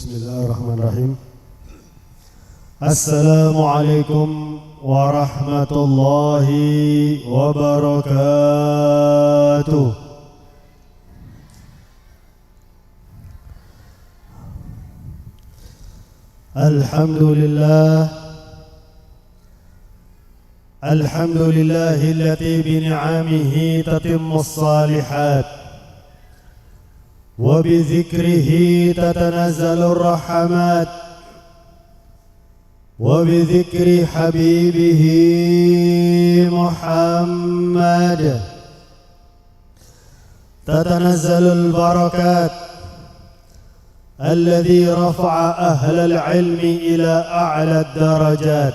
Bismillahirrahmanirrahim. Assalamualaikum warahmatullahi wabarakatuh. Alhamdulillahillati bini'amihi tatimmus salihat وبذكره تتنزل الرحمات وبذكر حبيبه محمد تتنزل البركات الذي رفع أهل العلم إلى أعلى الدرجات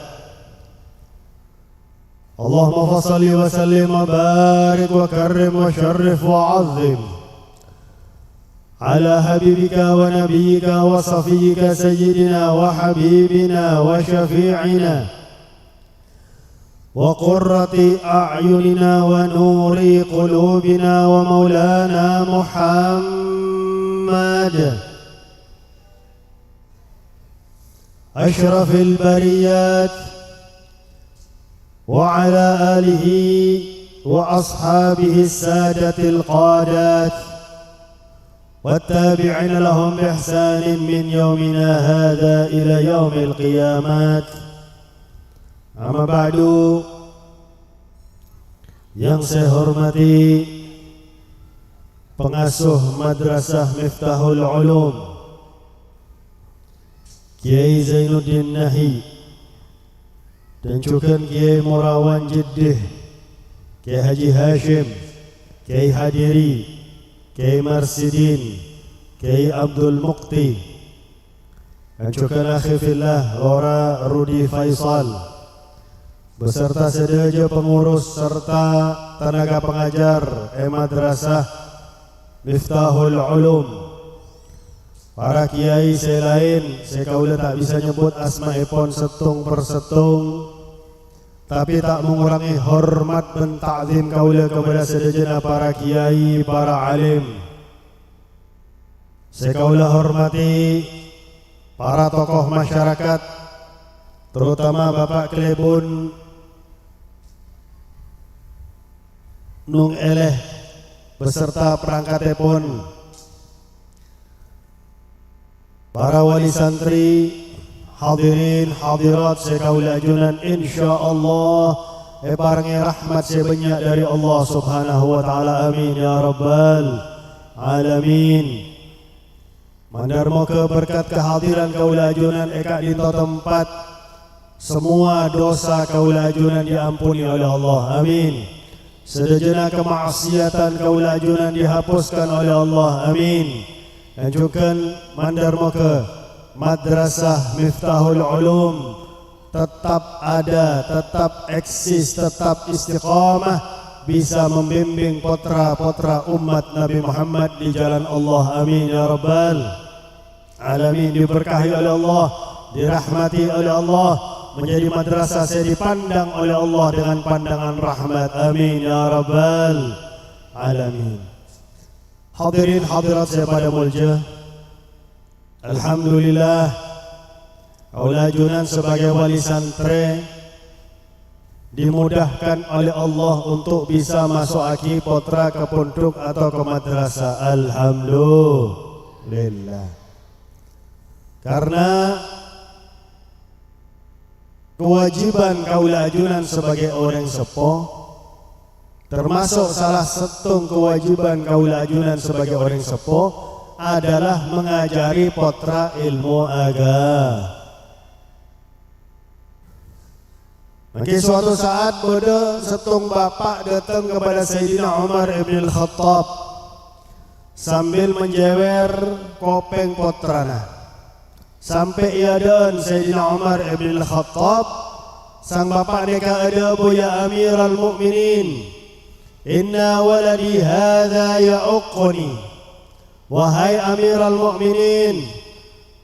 اللهم فصل وسلم وبارك وكرم وشرف وعظم على حبيبك ونبيك وصفيك سيدنا وحبيبنا وشفيعنا وقرة أعيننا ونور قلوبنا ومولانا محمد أشرف البريات وعلى آله وأصحابه السادة القادات والتابعين لهم بإحسان من يومنا هذا إلى يوم القيامات. Amma ba'du. Yang saya hormati pengasuh Madrasah Miftahul Ulum Kiai Zainuddin Nahi dan juga Kiai Murawan Jiddih, Kiai Haji Hashim, Kiai Hadiri, Kiai Marsidin, Kiai Abdul Muqti, dan juga akhi fillah Lora Rudi Faisal, beserta sedaya pengurus serta tenaga pengajar Madrasah Miftahul Ulum. Para kiai saya lain, saya kaula tak bisa nyebut asma'ipun setung per setung, tapi tak mengurangi hormat dan ta'zim kaula kepada sedaya para kiai, para alim. Saya kaula hormati para tokoh masyarakat, terutama Bapak Klebun Nung Eleh beserta perangkatipun, para wali santri, hadirin hadirat saya kaula ajunan insyaallah parangi rahmat sebanyak dari Allah Subhanahu wa taala, amin ya rabbal alamin. Mandarmo ke berkat kehadiran kaula ajunan eka dinto tempat semua dosa kaula ajunan diampuni oleh Allah, amin. Sedejana kemaksiatan kaula ajunan dihapuskan oleh Allah, amin. Dan juga mandarmo ke Madrasah Miftahul Ulum tetap ada, tetap eksis, tetap istiqamah, bisa membimbing potra-potra umat Nabi Muhammad di jalan Allah, amin ya rabbal alamin. Diberkahi oleh Allah, dirahmati oleh Allah, menjadi madrasah saya dipandang oleh Allah dengan pandangan rahmat, amin ya rabbal alamin. Hadirin hadirat saya pada mulja, alhamdulillah kaula ajunan sebagai wali santri dimudahkan oleh Allah untuk bisa masuk aki potra ke pondok atau ke madrasah, alhamdulillah. Karena kewajiban kaula ajunan sebagai orang sepuh, termasuk salah satu kewajiban kaula ajunan sebagai orang sepuh adalah mengajari potra ilmu agama. Maka suatu saat pada setung bapak datang kepada Sayyidina Umar ibn al-Khattab sambil menjewer kopeng potrana. Sampai ia dan Sayyidina Umar ibn al-Khattab, sang bapak neka ada ya Amiral Mukminin, inna waladi hadha ya'uqni. Wahai Amiral Mukminin,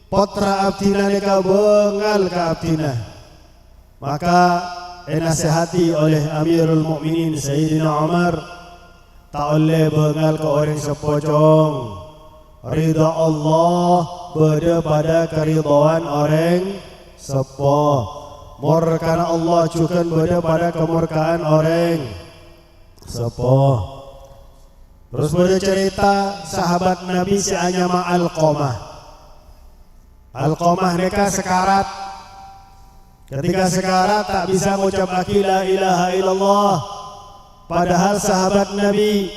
potra abdina neka bengal ke abdina. Maka dinasihati oleh Amirul Mukminin Sayyidina Umar, tak boleh bengal ke orang sepocong. Ridha Allah berada pada keridhaan orang sepo. Mur karena Allah juga berada pada kemurkaan orang sepo. Terus berada cerita sahabat Nabi si anyama Alqamah. Alqamah mereka sekarat. Ketika sekarat tak bisa mengucap la ilaha illallah. Padahal sahabat Nabi,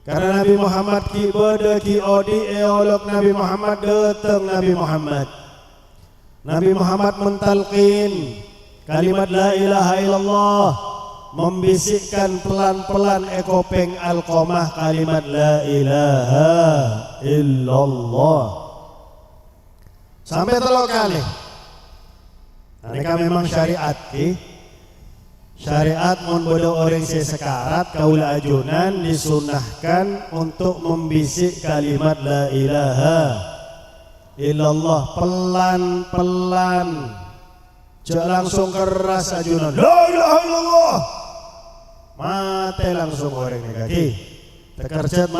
karena Nabi Muhammad ki berde ki odi eolok Nabi Muhammad datang Nabi Muhammad. Nabi Muhammad mentalqin kalimat la ilaha illallah, membisikkan pelan-pelan ekopeng Alqamah kalimat la ilaha illallah sampai 3 kali. Mereka memang syariat ki. Syariat mun bodo orang sekarat kaula ajunan disunahkan untuk membisik kalimat la ilaha illallah pelan-pelan. Jangan langsung keras ajunan la ilaha illallah. Mate langsung orang ni kaki. Tekercet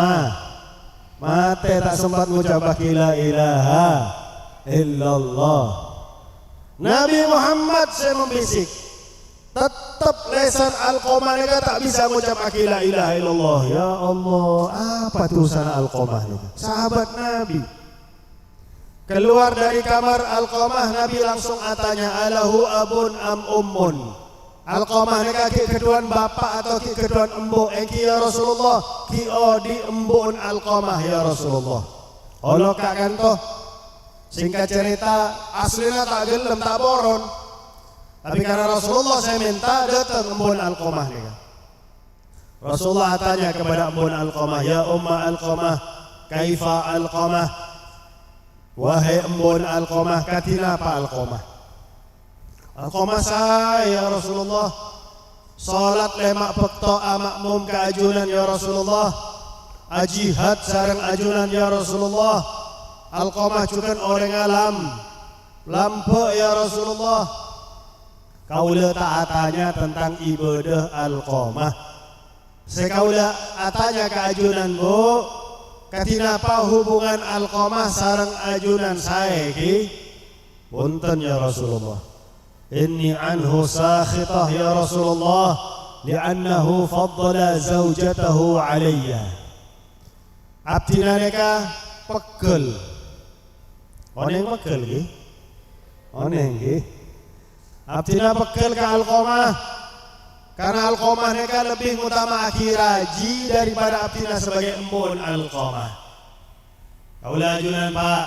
mate tak sempat mengucap la ilaha illallah. Nabi Muhammad saya membisik. Tetap lesan Alqamah mereka tak bisa mengucap la ilaha illallah. Ya Allah, apa tulisan Alqamah ni? Sahabat Nabi keluar dari kamar Alqamah, Nabi langsung tanya alahu abun am ummun. Alqamah mereka ki keduan bapak atau ki keduan embu? Engki ya Rasulullah, ki odi embun Alqamah ya Rasulullah. Allah kak kantoh. Singkat cerita aslinya tak gelem tak boron. Tapi karena Rasulullah saya minta datang embun Alqamah ni. Rasulullah tanya kepada embun Alqamah, ya Umma Alqamah, kaifa Alqamah? Wahai embun Alqamah, katina apa Alqamah? Alqamah saya Rasulullah, salat lemak pekto makmum keajunan ya Rasulullah, ajihad sareng ajunan ya Rasulullah. Alqamah juga orang alam, lampu ya Rasulullah. Kaula tak tanya tentang ibadah Alqamah. Sekaula tanya ke ajunan bu, katina apa hubungan Alqamah sareng ajunan saya ki? Punten ya Rasulullah. Inni anhu sakhitah ya Rasulullah, li'annahu faddala zawjatahu alayya. Abdina neka pegel. Oneng pegel ki? Oneng ki? Abdina pegel ke Alqamah karena Alqamah mereka lebih utama akhiraji daripada Abdina sebagai embun Alqamah. Kaula ajunan Pak,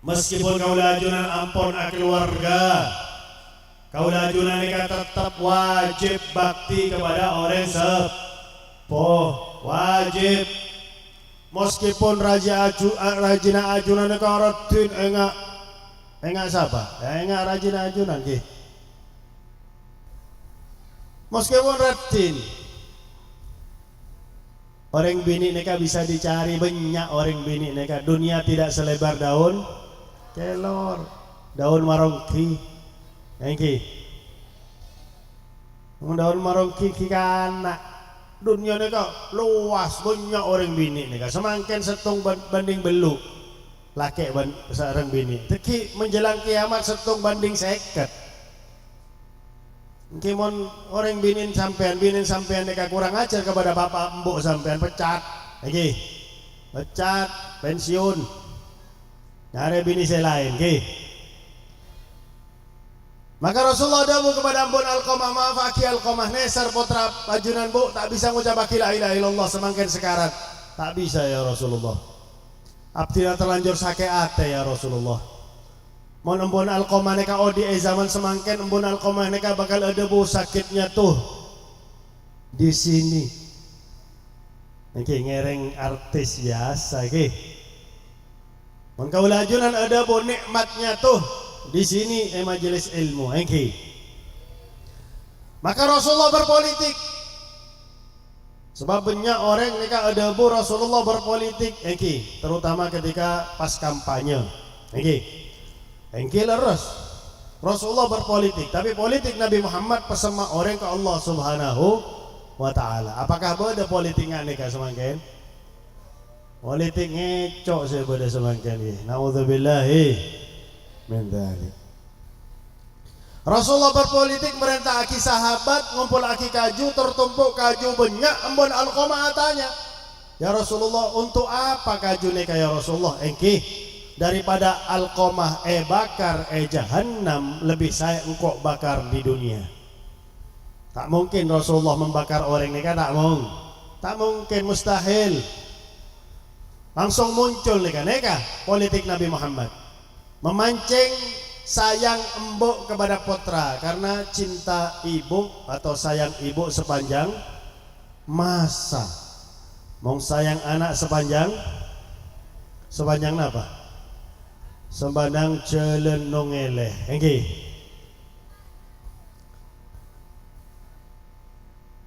meskipun kaula ajunan ampun keluarga, kaula ajunan mereka tetap wajib bakti kepada orang sepuh, wajib. Meskipun rajina ajunan mereka rutin enggak siapa? Ya enggak rajin ajunan ki. Meskipun rutin. Orang bini neka bisa dicari banyak orang bini neka. Dunia tidak selebar daun kelor, daun marongki. Engki. Daun marongki ki kana. Dunia neka luas banyak orang bini neka. Semakin setung banding beluk. Laki sareng bini. Teki menjelang kiamat setung banding 50. Kimon orang binin sampean mereka kurang ajar kepada bapak embuk sampean pecat. Lagi. Pecat, pensiun. Nyari bini saya lain, ki. Maka Rasulullah dawuh kepada embun Alqamah, maaf aki Alqamah neser putra ajunan bu tak bisa ngucap la ilaha illallah semangkin sekarat. Tak bisa ya Rasulullah. Abdina terlanjur sakit ate ya Rasulullah. Mon embun Alqamah neka odi zaman semangken embun Alqamah neka bakal ada bu sakitnya tuh di sini. Niki ngereng artis biasa ki. Mon kaula ajunan ada bu nikmatnya tuh di sini majelis ilmu niki. Maka Rasulullah berpolitik. Sebab banyak orang mereka ada bu Rasulullah berpolitik engki, terutama ketika pas kampanye engki leres Rasulullah berpolitik, tapi politik Nabi Muhammad pesema orang ke Allah Subhanahu wa ta'ala. Apakah ada politiknya mereka semangkin? Politik ngecok saya pada semangkan ini. Naudzubillahi min dzalik. Rasulullah berpolitik merintah aki sahabat ngumpul aki kaju tertumpuk kaju banyak embon Alqamah tanya, ya Rasulullah untuk apa kaju nih ya Rasulullah? Engki daripada Alqamah bakar jahannam lebih saya engkau bakar di dunia. Tak mungkin Rasulullah membakar orang ini kan, tak mungkin, mustahil. Langsung muncul nih kan politik Nabi Muhammad memancing sayang embuk kepada putra karena cinta ibu atau sayang ibu sepanjang masa. Mau sayang anak sepanjang apa? Sepanjang celenong eleh. Engki.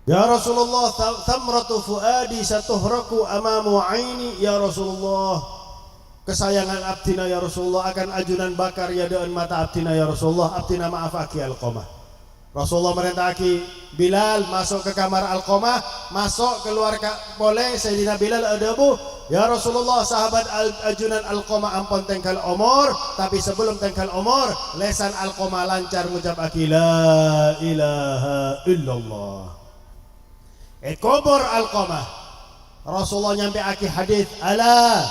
Ya Rasulullah, thamratu fuadi satuhraku amamu aini. Ya Rasulullah, kesayangan abdina ya Rasulullah akan ajunan bakar ya deun mata abdina ya Rasulullah. Abdina maaf aki Alqamah. Rasulullah merintahki Bilal masuk ke kamar Alqamah, masuk keluar boleh. Sayyidina Bilal adabu, ya Rasulullah sahabat ajunan Alqamah ampun tengkal umur, tapi sebelum tengkal umur lesan Alqamah lancar ngucap aki la ilaha illallah. Kubur Alqamah. Rasulullah nyampe aki hadis ala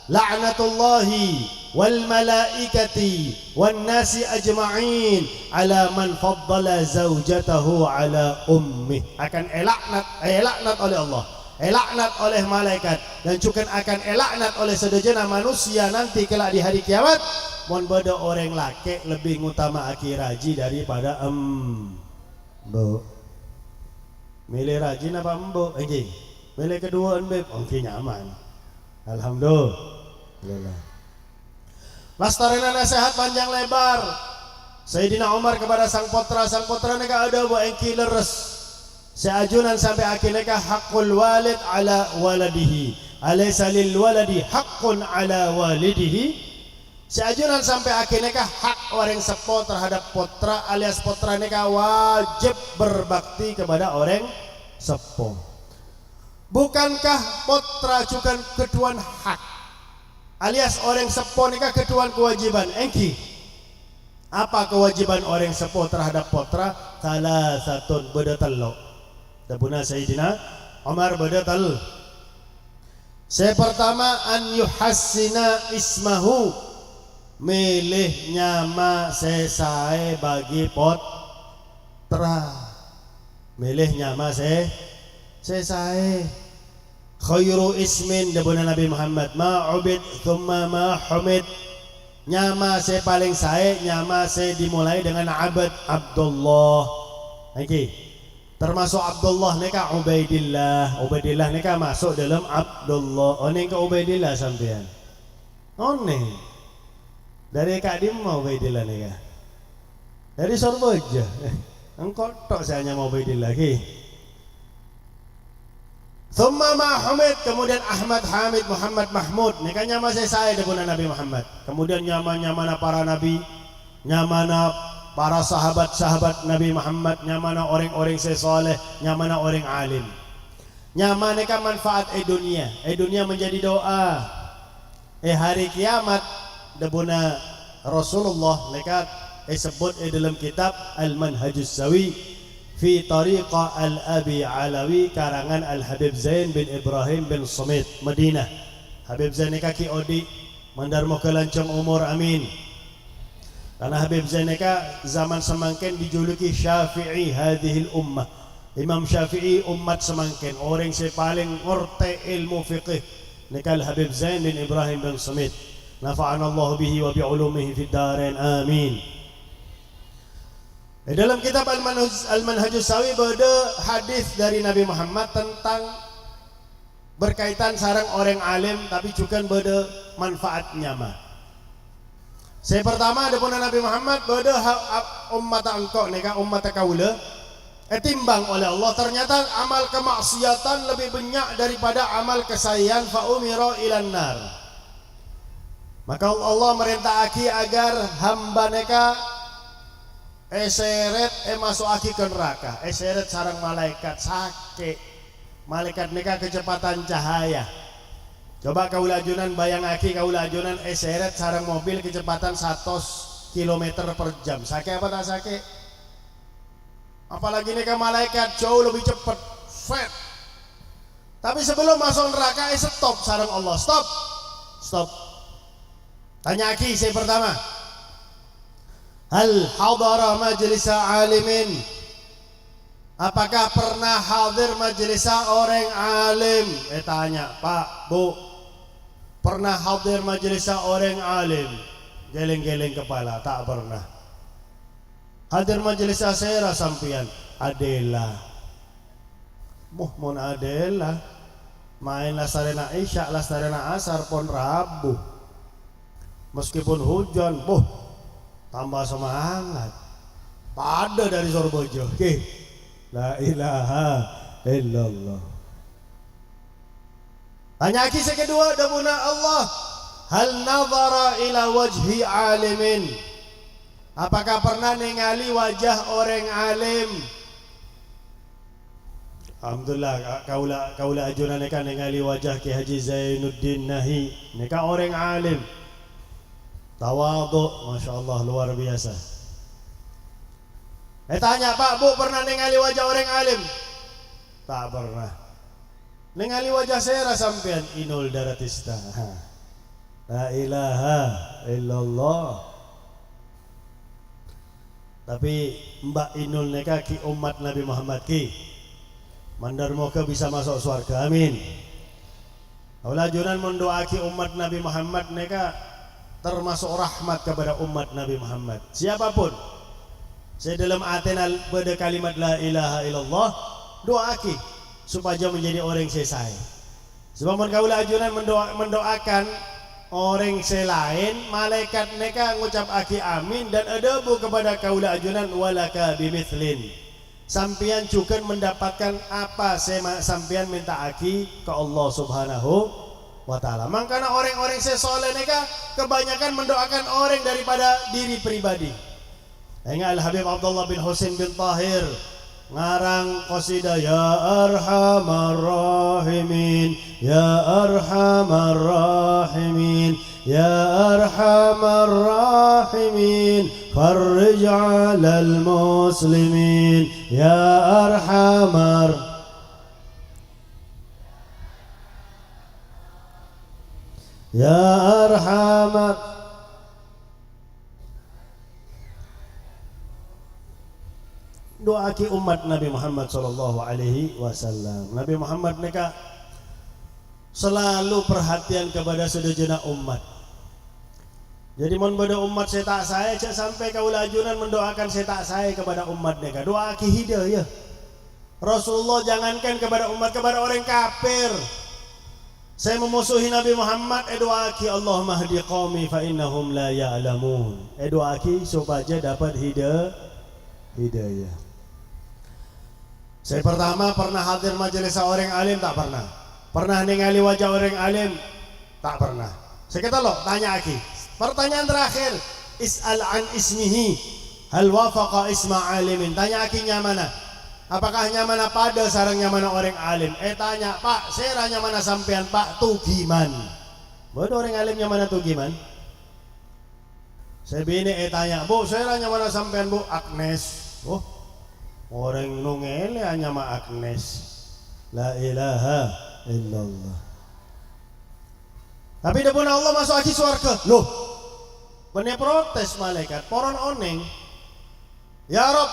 la'natullahi wal malaikati wan nasi ajma'in ala man faddala zaujatahu ala ummi. Akan laknat oleh Allah, laknat oleh malaikat, dan juga akan laknat oleh sedejana manusia nanti kelak di hari kiamat. Mon beda orang laki lebih ngutama aki raji daripada embo. Milih rajin apa embo? Milih kedua embeb. Oke, nyaman. Alhamdulillah. Lastarina nasihat panjang lebar Sayyidina Umar kepada sang putra neka ada buat engki leres seajunan sampai akhir neka hakul walid ala waladihi alaysa lil waladi haqqun ala walidihi. Seajunan sampai akhir neka hak orang sepo terhadap putra alias putra neka wajib berbakti kepada orang sepo. Bukankah putra juga keduan hak alias orang sepo neka keduan kewajiban? Engki apa kewajiban orang sepo terhadap putra? Salah satu bedatallo. Tabuna Sayyidina Umar bedatal. Saya pertama an yuhassina ismahu, milih nyama sesae bagi putra. Milih nyama sesae. Khairu ismin dabuna Nabi Muhammad ma ubid thumma ma humid. Nyama saya paling sae, nyama saya dimulai dengan abad Abdullah. Oke. Termasuk Abdullah neka Ubaidillah. Ubaidillah neka masuk dalam Abdullah. Oning ke Ubaidillah sampean. Oning. Dari Kak Dim mau Ubaidillah nih ya. Dari Sorboja. Engkau tok saya hanya mau Ubaidillah lagi. Thumma Hamid, kemudian Ahmad Hamid Muhammad Mahmud. Ini kan nyama saya debuna Nabi Muhammad. Kemudian nyamana para nabi, nyamana para sahabat-sahabat Nabi Muhammad, nyamana orang-orang saleh, nyamana orang alim. Nyamana kan manfaat dunia. Dunia menjadi doa. Hari kiamat debuna Rasulullah mereka sebut dalam kitab Al-Manhajus Sawi fi tariqa al-Abi Alawi karangan Al-Habib Zain bin Ibrahim bin Sumit Madinah. Habib Zain ni kaki odi mandarmo kelancong umur amin. Karena Habib Zain ni zaman semangkin dijuluki Syafi'i hadhil ummah. Imam Syafi'i umat semangkin, orang yang paling ngerti ilmu fiqih nikal Habib Zain bin Ibrahim bin Sumit. Nafa'ana Allah bihi wa bi'ulumihi fid darain amin. Dalam kitab Al-Manhajus Sawi ada hadis dari Nabi Muhammad tentang berkaitan sarang orang alim tapi juga ada manfaatnya mah. Saya pertama ada pun Nabi Muhammad ada umat engkau neka umat kaula timbang oleh Allah, ternyata amal kemaksiatan lebih banyak daripada amal kesayangan fa umira ilan nar. Maka Allah merintahaki agar hamba neka eseret masuk aki ke neraka. Eseret sarang malaikat sakit. Malaikat neka kecepatan cahaya. Coba kaula ajunan bayangake kaula ajunan seret sareng mobil kecepatan 100 km per jam. Sake apa tak sake? Apalagi nih malaikat jauh lebih cepat. Set. Tapi sebelum masuk neraka stop sareng Allah. Stop. Stop. Tanya aki saya pertama. Hal hadara majlisa alimin? Apakah pernah hadir majelis orang alim? Tanya, Pak, Bu, pernah hadir majelis orang alim? Geleng-geleng kepala, tak pernah. Hadir majelis saya sampian, Adela. Mohon Adela. Main lasarena isya, lasarena asar pon Rabu. Meskipun hujan, tambah semangat. Pada dari Sorbojo. Oke. La ilaha illallah. Tanya kisah kedua dabuna Allah. Hal nazara ila wajhi alimin? Apakah pernah ningali wajah orang alim? Alhamdulillah kaula ajunan neka ningali wajah Ki Haji Zainuddin Nahi. Neka orang alim. Tawadhu, masyaallah luar biasa. Tanya, Pak, Bu, pernah ningali wajah orang alim? Tak pernah. Ningali wajah saya sampean Inul Daratista. La ilaha illallah. Tapi Mbak Inul neka ki umat Nabi Muhammad ki. Mandar moga bisa masuk surga, amin. Aula junan mendoaki umat Nabi Muhammad neka termasuk rahmat kepada umat Nabi Muhammad. Siapapun saya dalam atenal pada kalimat la ilaha illallah doaki supaya menjadi orang selesai. Sebab kaula ajunan mendoakan orang selain malaikat mereka ngucap aki amin dan adabu kepada kaula ajunan walaka bimithlin. Sampian juga mendapatkan apa sampian minta aki ke Allah Subhanahu wa taala. Makanya orang-orang sesoleh mereka kebanyakan mendoakan orang daripada diri pribadi. Ingat Al-Habib Abdullah bin Husain bin Tahir ngarang qasidah ya arhamar rahimin ya arhamar rahimin ya arhamar rahimin farij 'alal muslimin ya arhamar ya arhamar. Doaki umat Nabi Muhammad sallallahu alaihi wasallam. Nabi Muhammad mereka selalu perhatian kepada sejenak umat. Jadi mon pada umat saya tak saya cak sampai kaula ajunan mendoakan saya tak saya kepada umat mereka. Doaki hidayah. Rasulullah jangankan kepada umat, kepada orang kafir. Saya memusuhi Nabi Muhammad, doaki Allahumma hdi qaumi fa innahum la ya'lamun. Doaki supaya dapat hidayah. Saya pertama pernah hadir majelis orang alim, tak pernah. Pernah ningali wajah orang alim, tak pernah. Saya kata lo, tanya lagi. Pertanyaan terakhir, is'al an ismihi hal wafaqa isma alimin. Tanya lagi nyamana. Apakah nyamana pada sarang nyamana orang alim? Tanya, Pak, saya nyamana sampean Pak Tugiman. Bodoh orang alim nyamana Tugiman. Saya bini tanya, Bu, saya nyamana sampean Bu Agnes. Orang nungele hanya ma Agnes. La ilaha illallah. Tapi dapun Allah masuk aki surga. Loh, bener protes malaikat. Poron oneng. Ya Rob,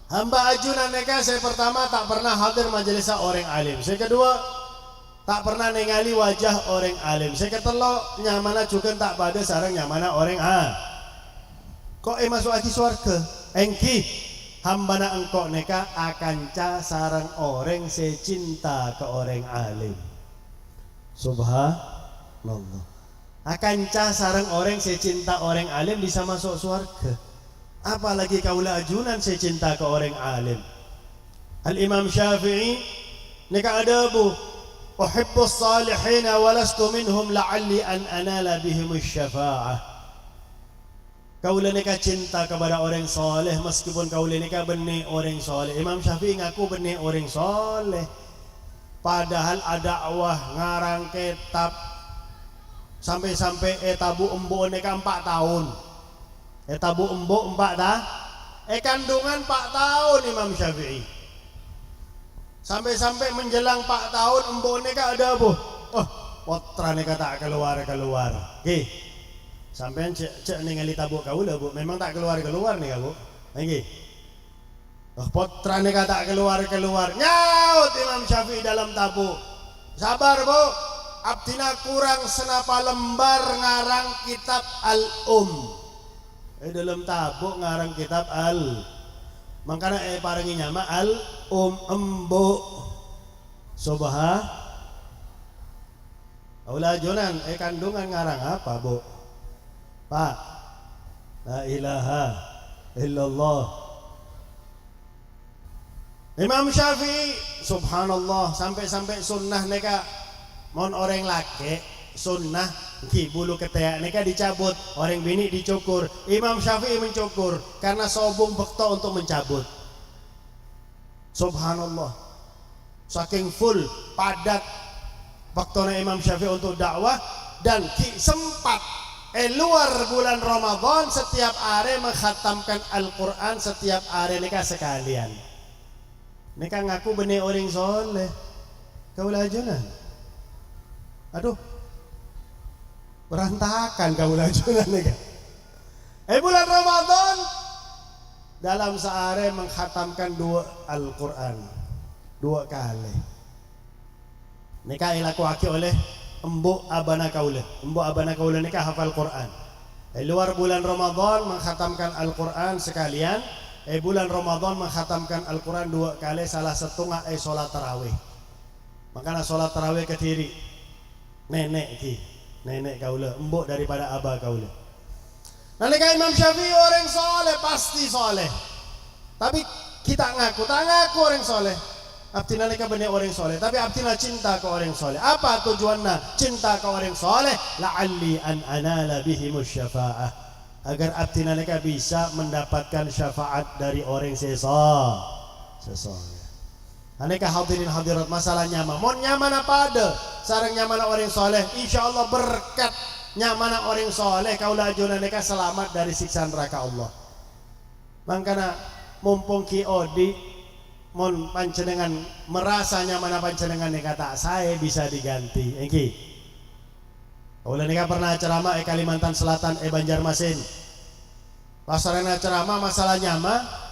hamba ajunan mereka saya pertama tak pernah hadir majelis orang alim. Saya kedua tak pernah ningali wajah orang alim. Saya ketelo nyamana juga tak pada sarang nyamana orang Kok masuk aki surga? Engki hambana engkau neka akan ca sarang orang secinta ke orang alim. Subhanallah. Akan ca sarang orang secinta orang alim bisa masuk surga. Apalagi kaula ajunan secinta ke orang alim. Al Imam Syafi'i neka adabu uhibbus salihin wa lastu minhum la'alli an anala bihimus syafa'ah. Kaula neka cinta kepada orang soleh meskipun kaula neka benih orang soleh. Imam Syafi'i ngaku benih orang soleh. Padahal ada dakwah ngarang kitab sampai-sampai tabu embo neka 4 tahun. Tabu embo 4 dah. Kandungan 4 tahun Imam Syafi'i. Sampai-sampai menjelang 4 tahun embo neka ada apa? Oh, potra neka tak keluar. Nggih. Sampean cek ningali tabu kaula, Bu. Memang tak keluar nih, Bu. Nggih. Oh, potra neka tak keluar. Nyaut Imam Syafi'i dalam tabu. Sabar, Bu. Abdina kurang senapa lembar ngarang kitab dalam tabu ngarang kitab makanya parangi nyama embo aula jonan kandungan ngarang apa, Bu? Pak, la ilaha illallah. Imam Syafi'i subhanallah sampai sunnah neka mon orang laki sunnah bulu ketek neka dicabut, orang bini dicukur. Imam Syafi'i mencukur karena sobung bekto untuk mencabut. Subhanallah, saking full padat waktuna Imam Syafi'i untuk dakwah. Dan sempat luar bulan Ramadan setiap hari menghatamkan Al-Quran setiap hari neka sekalian. Neka ngaku benih orang soleh kaulah jonan. Aduh, berantakan kaulah jonan neka. Bulan Ramadan dalam sehari menghatamkan 2 Al-Quran 2 kali. Neka ilakuaki oleh embu abana kaula neka hafal Quran. Luar bulan Ramadan menghatamkan Al-Quran sekalian. Bulan Ramadan menghatamkan Al-Quran 2 kali, salah setengah sholat tarawih. Makanya sholat tarawih ketiri nenek kaula, embuk daripada abah kaula. Nalika Imam Syafi'i orang soleh, pasti soleh. Tapi kita ngaku orang soleh. Abdi nalika benih orang soleh, tapi abdi cinta ke orang soleh. Apa tujuannya cinta ke orang soleh? La'alli an anala bihimus syafa'ah, agar abdi nalika bisa mendapatkan syafaat dari orang sesoleh. Aneka hadirin hadirat, masalah nyaman. Mon nyaman apa ada? Sarang nyaman orang soleh. Insyaallah berkat nyaman orang soleh kaulah ajuna neka selamat dari siksaan neraka Allah. Mangkana mumpung ki odi mon pancenengan merasa nyaman pancenengan neka tak saya bisa diganti. Engki. Kaulah neka pernah ceramah Kalimantan Selatan Banjarmasin. Pasarana ceramah masalah nyaman.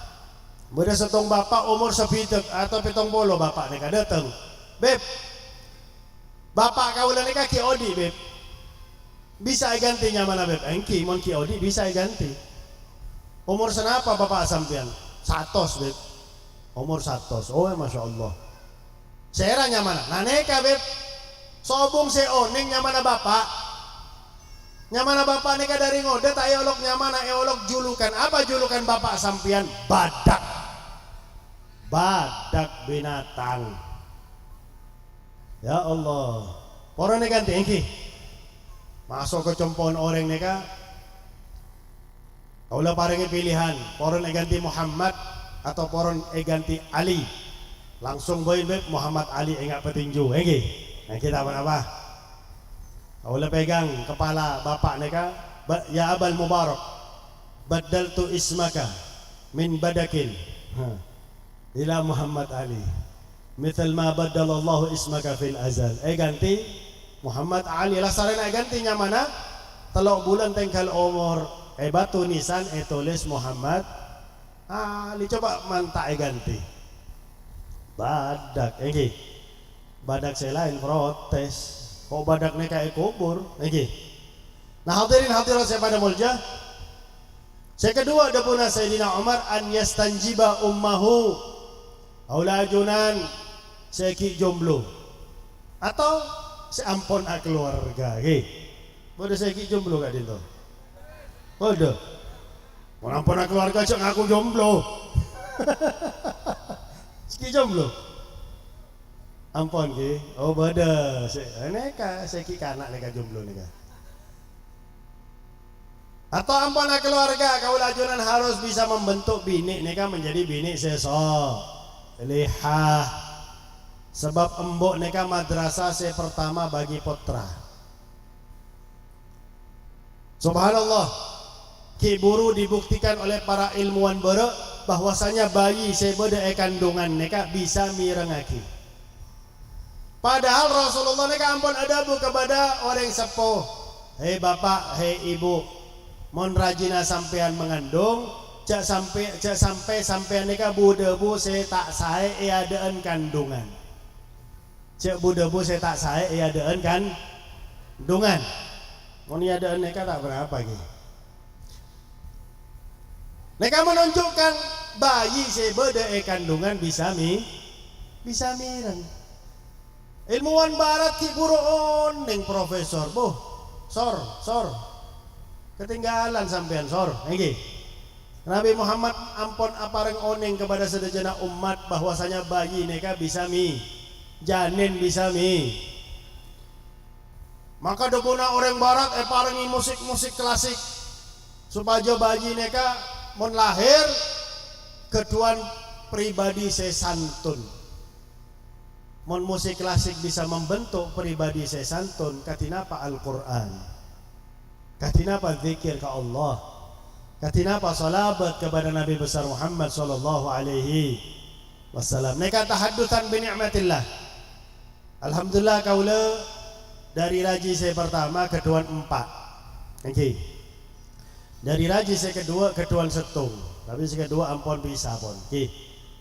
Beda setong bapak umur sepitek atau petong bolo bapak neka datang. Beb, bapak kaulah neka ki odi, beb. Bisa gantinya mana, beb? Engki mon ki odi bisa ganti. Umur senapa bapak sampean? 100, beb. Umur 100. Oh, masya Allah. Seranya mana? Nah neka, beb. Sobung se oning nyamana bapak. Nyamana bapak neka dari ngode tak eolok nyamana eolok julukan. Apa julukan bapak sampean? Badak binatang. Ya Allah. Orang neka ganti engki. Masuk ke compon orang neka. Kaulah paringi pilihan, poron ganti Muhammad atau poron ganti Ali. Langsung boin beb Muhammad Ali enggak petinju, engge. Nah kita apa? Kaulah pegang kepala bapak neka, ya Abal Mubarak, badaltu ismaka min badakin ila Muhammad Ali. Mithal ma badalallahu ismaka fil azal. Ganti Muhammad Ali lah sarana gantinya mana? 3 bulan tengkal umur batu nisan tulis Muhammad Ali. Coba mantak ganti badak badak selain protes kok badak neka kubur Nah hadirin hadirat saya pada mulja. Saya kedua ada puna Sayyidina Umar an yastanjiba ummahu aulajunan seki jomblo atau seampun keluarga. Boleh seki jomblo gak dinto? Bodoh. Walaupun keluarga cek ngaku jomblo. Seki jomblo. Ampun ki. Oh bodoh. Neka seki kanak neka jomblo neka. Atau ampun keluarga kaulah ajunan harus bisa membentuk bini neka menjadi bini lihah. Sebab embok neka madrasah saya pertama bagi putra. Subhanallah, kiburu dibuktikan oleh para ilmuwan berek bahwasanya bayi sebeda kandungan neka bisa mirengaki. Padahal Rasulullah neka ampun adabu kepada orang sepuh. Hei bapak, hei ibu, mon rajina sampean mengandung, cak sampai sampean neka budebu saya tak sae adaan kandungan. Cek budebu saya tak sae adaan kandungan. Mon adaan neka tak berapa lagi. Neka menunjukkan bayi sebeda kandungan bisa mireng. Ilmuwan barat kiburu oning profesor, boh, sor, ketinggalan sampean sor, nggih. Nabi Muhammad ampun apareng oning kepada sedejana umat bahwasanya bayi neka bisa janin bisa Maka doguna orang barat parengi musik klasik supaya bayi neka mon lahir keduan pribadi sesantun. Mon musik klasik bisa membentuk pribadi sesantun, katinapa Al-Quran, katinapa zikir ke Allah, katinapa salabat kepada Nabi besar Muhammad sallallahu alaihi wasallam. Neka tahaddutan bi ni'matillah. Alhamdulillah kaula dari raji saya pertama keduan 4. Okay. Dari raji saya kedua keduan setung. Tapi saya kedua ampun bisa pun. Okay.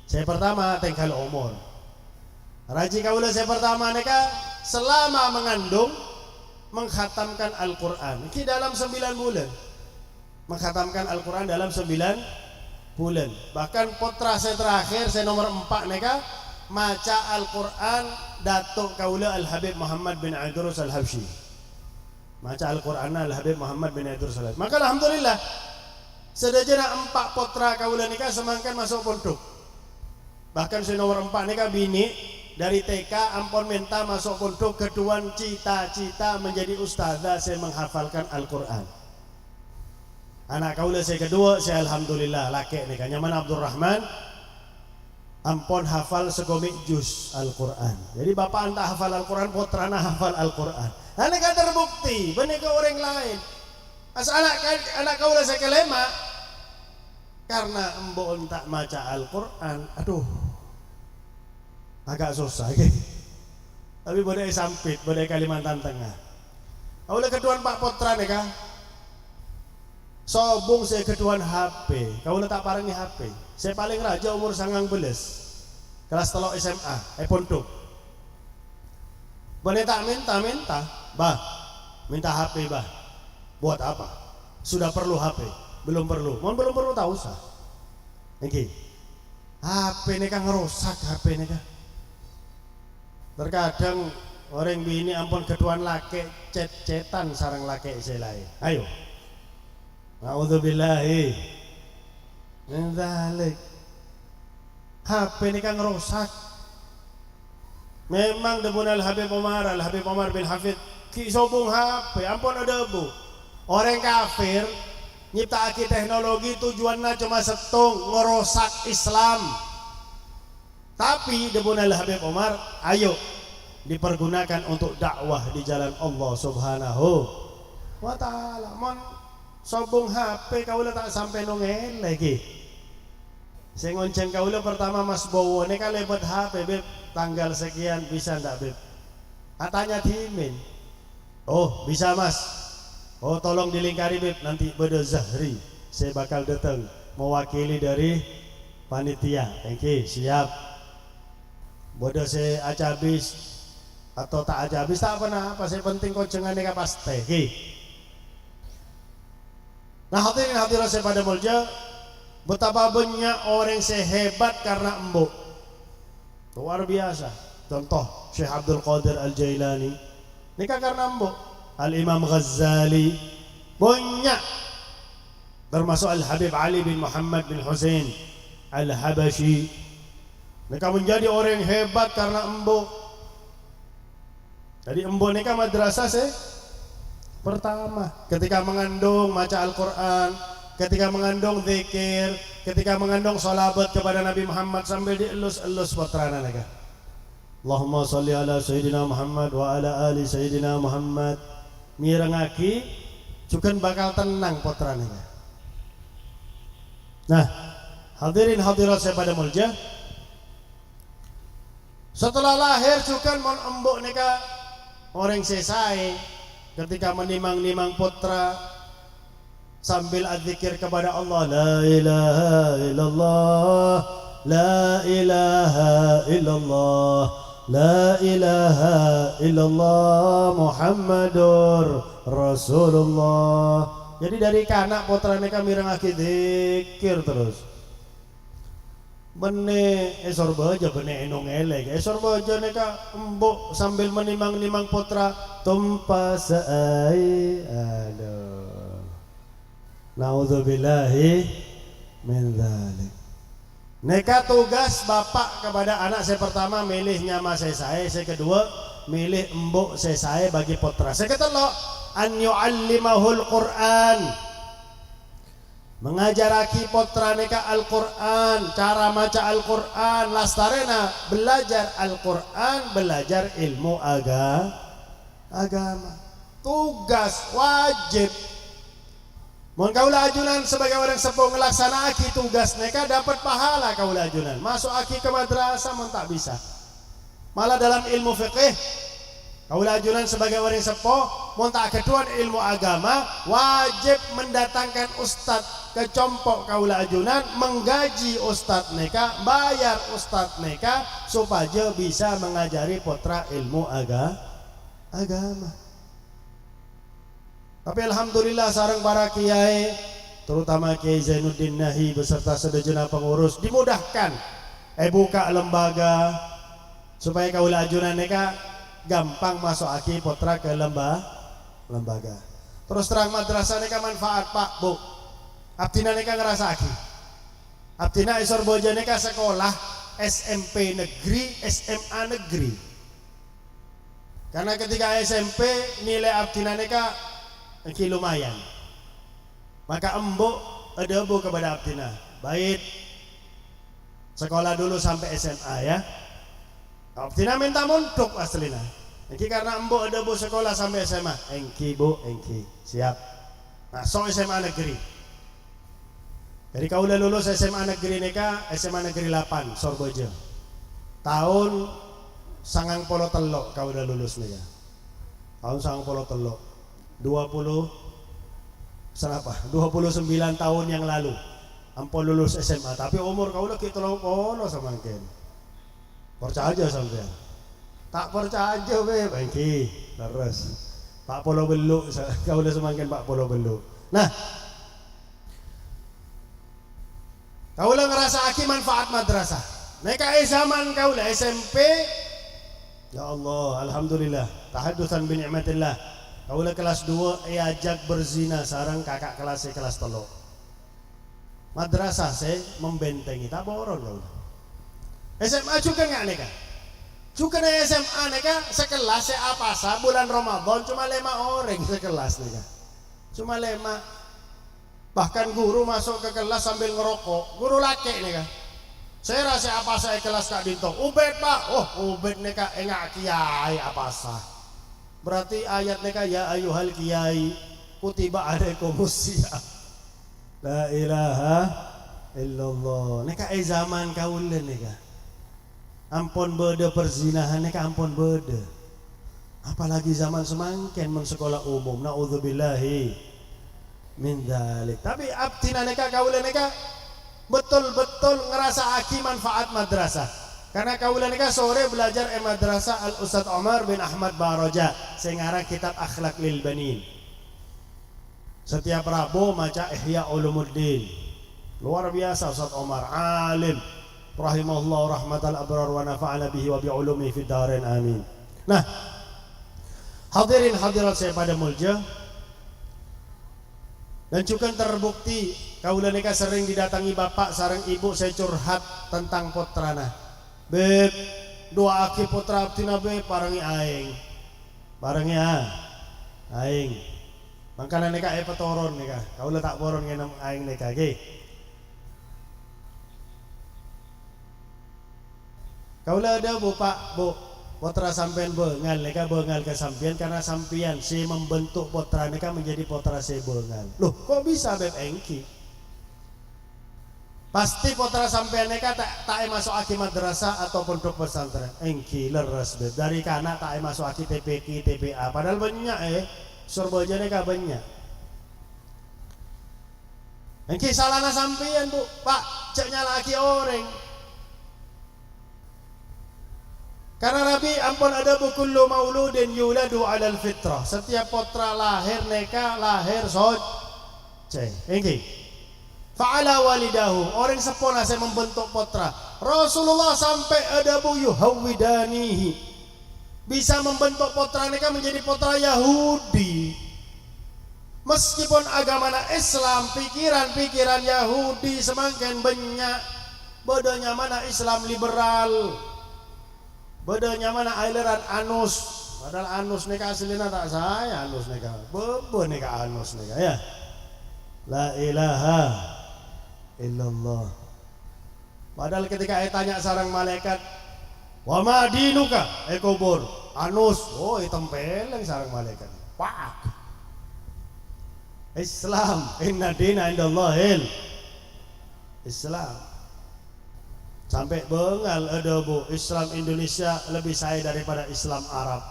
Saya pertama tengkal umur. Raji kaula saya pertama neka selama mengandung mengkhatamkan Al-Quran. Ini dalam 9 bulan. Mengkhatamkan Al-Quran dalam 9 bulan. Bahkan putra saya terakhir saya nomor 4 neka maca Al-Quran Datuk kaula Al-Habib Muhammad bin Idrus Al-Habsyi. Maca Al-Quran Al-Habib Muhammad bin Idrus Al-Habsyi. Maka alhamdulillah sedajana 4 putra kaula nika semangkan masuk pondok. Bahkan saya nomor 4 nika bini dari TK ampun minta masuk pondok, keduan cita-cita menjadi ustazah saya menghafalkan Al-Quran. Anak kaula saya kedua saya alhamdulillah laki nika nyaman Abdurrahman ampun hafal segomik juz Al-Quran. Jadi bapak anda hafal Al-Quran, putra anda hafal Al-Quran. Anak kan terbukti, benar ke orang lain. Asal anak kaulah saya kelema karena embok tak maca Al-Quran. Aduh, agak susah. Okay? Tapi boleh sampit, boleh Kalimantan Tengah. Kaulah keduan pak putra nih kah? Sobung saya keduan HP. Kaulah tak parang ni HP. Saya paling raja umur 19 kelas telok SMA pondok. Boleh tak minta bah minta HP bah buat apa, sudah perlu HP belum perlu, mau belum perlu tak usah. Oke, HP ini kan ngerusak HP ini kan. Terkadang orang bini ampun keduan laki cet-cetan sarang laki selai. Ayo naudzubillahi min dzalik. HP ini kan ngerusak. Memang demun Al-Habib Umar bin Hafid ki sobong HP ampun ada bu. Orang kafir nyiptaake teknologi tujuannya cuma setung ngerusak Islam. Tapi demun Al-Habib Umar ayo dipergunakan untuk dakwah di jalan Allah Subhanahu wa taala. Mon sobong HP kaula tak sampai nongel lagi. Saya ngonceng kaula pertama Mas Bowo ini kan lebat HP beb tanggal sekian bisa ndak beb? Katanya dimin. Oh bisa mas. Oh tolong dilingkari beb nanti beda Zahri. Saya bakal datang mewakili dari panitia. Thank you siap. Bodoh saya acabis atau tak acabis tak apa-apa. Saya penting koncengan ini pasti. Nah hadirin hadirat saya pada mulja. Betapa banyak orang sehebat karena embok. Luar biasa. Contoh Syekh Abdul Qadir Al-Jailani nikah karena embok. Al-Imam Ghazali banyak. Termasuk Al-Habib Ali bin Muhammad bin Hussein Al-Habasyi nikah menjadi orang yang hebat karena embok. Jadi embok nikah madrasah pertama ketika mengandung maca Al-Quran, ketika mengandung zikir, ketika mengandung salabat kepada Nabi Muhammad sambil dielus-elus putrana nega. Allahumma salli ala Sayyidina Muhammad wa ala ali Sayyidina Muhammad. Mirengaki cukan bakal tenang putrane. Nah, hadirin hadirat saya pada mulja. Setelah lahir cukan mon embuk nika orang selesai ketika menimang-nimang putra sambil adzikir kepada Allah, la ilaha illallah, la ilaha illallah, la ilaha illallah Muhammadur Rasulullah. Jadi dari kanak putra mereka mirengake zikir terus. Bene esor baja bene enong elek esor baja neka embuk sambil menimang-nimang putra tumpas ai aduh naudzubillahi min dzalik. Neka tugas bapak kepada anak saya pertama milih nyama saya kedua milih embuk saya bagi putra saya ketelok an yu'allimahul Qur'an, mengajaraki putra neka Al-Quran, cara maca Al-Quran, lastarena belajar Al-Quran, belajar ilmu agama. Tugas wajib. Mun kaula ajunan sebagai orang sepuh ngelaksanaki tugas neka dapat pahala kaula ajunan. Masuk aki ke madrasah mun tak bisa. Malah dalam ilmu fiqih kaula ajunan sebagai orang sepuh mun tak ketuan ilmu agama wajib mendatangkan ustadz ke compok kaula ajunan, menggaji ustadz neka, bayar ustadz neka supaya bisa mengajari putra ilmu agama. Tapi alhamdulillah sareng para kiai terutama Kiai Zainuddin Nahi beserta sedejenah pengurus dimudahkan buka lembaga supaya kaula ajunan neka gampang masuk aki putra ke lembaga. Terus terang madrasah neka manfaat Pak Bu. Abdina neka ngerasa aki. Abdina isor boja neka sekolah SMP negeri, SMA negeri. Karena ketika SMP nilai Abdina neka lumayan. Maka embuk ada bu kepada Abdina. Baik sekolah dulu sampai SMA ya. Abdina minta muntuk aslina. Engki karena embuk ada bu sekolah sampai SMA. Engki bu, engki siap. Masuk SMA negeri. Jadi kaula lulus SMA negeri neka SMA negeri 8 Sorbojo. Tahun 93 kaula lulus neka. Tahun 93. 29 tahun yang lalu. Ampun lulus SMA, tapi umur kaula ki 30 samangken. Percaya sampean. Tak percaya we bangki. Terus. Pak Polo beluk kaula samangken Pak Polo beluk. Nah, kaula ngerasa aki manfaat madrasah. Neka zaman kaula SMP, ya Allah, alhamdulillah. Tahaddusan bi ni'matillah. Kaula kelas 2 ajak berzina sareng kakak kelas kelas 3. Madrasah saya membentengi tak boron kaula. SMA juga enggak neka. Juga SMA neka sekelas saya apa bulan Ramadan cuma 5 orang sekelas neka. Cuma 5. Bahkan guru masuk ke kelas sambil ngerokok. Guru laki nih kan. Saya rasa apa saya kelas Kak Dinto. Ubed Pak. Oh Ubed nih Kak enggak kiai apa sah. Berarti ayat nih Kak ya ayuhal kiai kutiba alaikumusiyam. La ilaha illallah. Nih Kak zaman kaulen nih Kak. Ampun bede perzinahan nih Kak ampun bede. Apalagi zaman semangken mensekolah umum. Naudzubillahi min dzalik. Tapi abdina neka kaula neka betul-betul ngerasa aki manfaat madrasah. Karena kaula neka sore belajar madrasah Al Ustadz Omar bin Ahmad Baroja sengarang kitab Akhlak lil Banin. Setiap Rabu maca Ihya Ulumuddin. Luar biasa Ustadz Omar, alim rahimahullah rahmatal abrar wa nafa'ana bihi wa bi ulumi fid darain amin. Nah, hadirin hadirat saya pada mulja, dan juga terbukti kaula neka sering didatangi bapak sareng ibu saya curhat tentang putrana. Beb, doa aki putra abdina beb parangi aing. Parangi aing. Mangkana neka petoron neka. Kaula tak boron ngenam aing neka ge. Kaula ada bu pak, bu. Potra sampean bengal, neka bengal ke sampean karena sampean si membentuk potra neka menjadi potra si bengal. Loh, kok bisa beb engki? Pasti potra sampean neka tak masuk aki madrasah atau pondok pesantren. Engki leres beb. Dari kanak tak masuk aki TPK, TPA. Padahal banyak Surabaya neka banyak. Engki salahna sampean bu, pak ceknya laki orang. Karena Nabi ampun ada bukullu mauludin yuladu alal fitrah. Setiap potra lahir neka lahir soceh. Engki. Fa'ala walidahu, orang sepona saya membentuk potra. Rasulullah sampai ada bu yuhawidanihi, bisa membentuk potra neka menjadi potra Yahudi. Meskipun agama Islam, pikiran-pikiran Yahudi semakin banyak. Bodohnya mana Islam liberal, bodohnya mana aliran anus. Padahal anus neka aslinya tak saya, anus neka bebo neka anus neka ya. La ilaha illallah. Padahal ketika tanya sarang malaikat, wa ma dinuka, kubur anus, oh tempeleng sarang malaikat. Pak Islam, inna dina indallahil Islam. Sampai bengal ada bu, Islam Indonesia lebih saya daripada Islam Arab.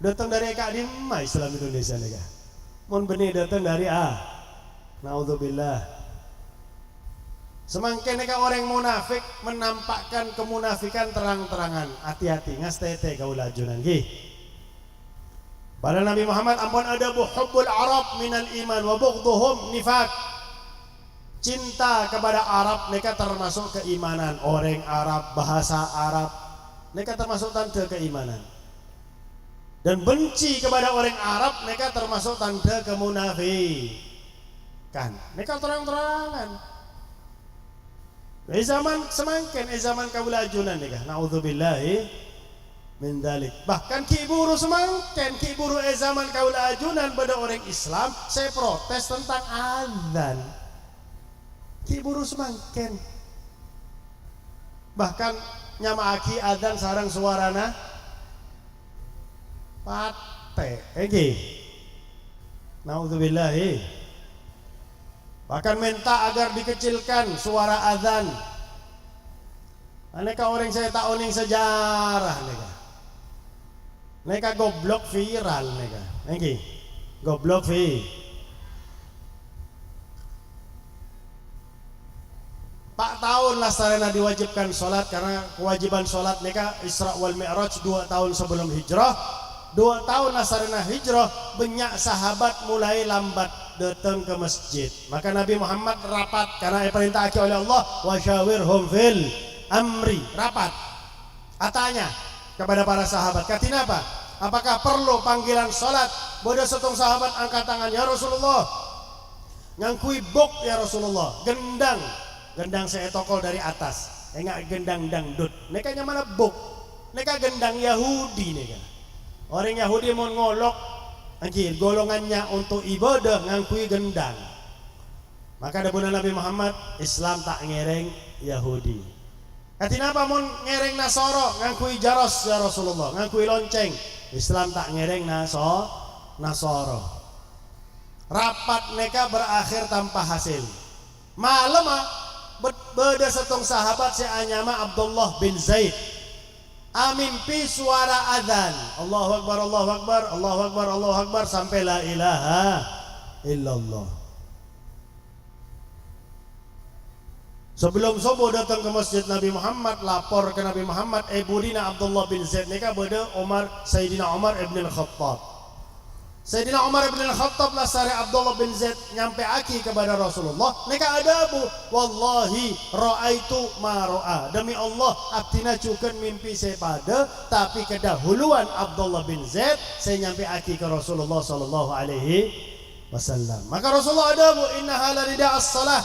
Datang dari Kak Dima Islam Indonesia nih kak. Mun benih datang dari naudzubillah. Semakin neka orang munafik menampakkan kemunafikan terang-terangan. Hati-hati ngastete kaula ajunan gih. Pada Nabi Muhammad ampun ada bu hubbul Arab minal iman wa bughdhuhum nifaq. Cinta kepada Arab neka termasuk keimanan. Orang Arab, bahasa Arab neka termasuk tanda keimanan. Dan benci kepada orang Arab neka termasuk tanda kemunafikan. Neka terang-terangan. Zaman semakin zaman kaula ajunan neka. Naudzubillahi min dalik. Bahkan kiburu semakin kiburu zaman kaula ajunan pada orang Islam saya protes tentang azan. Kiburu semakin. Bahkan nyamaaki azan sarang suarana pate naudzubillahi. Bahkan minta agar dikecilkan suara azan. Aneka orang saya tak oning sejarah neka goblok viral neka. Goblok Pak tahun lah sarana diwajibkan sholat karena kewajiban sholat neka Isra wal Mi'raj 2 tahun sebelum hijrah. 2 tahun lah sarana hijrah banyak sahabat mulai lambat datang ke masjid. Maka Nabi Muhammad rapat karena diperintahkan oleh Allah wasyawirhum fil amri, rapat. Atanya kepada para sahabat, katina apa? Apakah perlu panggilan sholat? Bodoh setong sahabat angkat tangan, ya Rasulullah. Ngangkui bok ya Rasulullah. Gendang saya tokol dari atas. Enggak gendang dangdut. Neka mana bok? Neka gendang Yahudi neka. Orang Yahudi mau ngolok, anjir golongannya untuk ibadah ngangkui gendang. Maka ada benar Nabi Muhammad, Islam tak ngereng Yahudi. Katina apa mau ngereng Nasoro ngangkui jaros ya Rasulullah, ngangkui lonceng. Islam tak ngereng Nasoro. Rapat neka berakhir tanpa hasil. Malam beda setong sahabat seanyama Abdullah bin Zaid. Mimpi suara adzan. Allahu Akbar, Allahu Akbar, Allahu Akbar, Allahu Akbar sampai la ilaha illallah. Sebelum subuh datang ke masjid Nabi Muhammad, lapor ke Nabi Muhammad, budina Abdullah bin Zaid neka beda Sayyidina Umar ibn al-Khattab. Sayyidina Umar ibn al-Khattab lah sari Abdullah bin Zaid nyampe aki kepada Rasulullah. Neka ada bu, wallahi ra'aitu ma ra'a. Demi Allah, aktina cukan mimpi saya pada, tapi kedahuluan Abdullah bin Zaid saya nyampe aki ke Rasulullah sallallahu alaihi wasallam. Maka Rasulullah ada bu, innaha larida as-salah.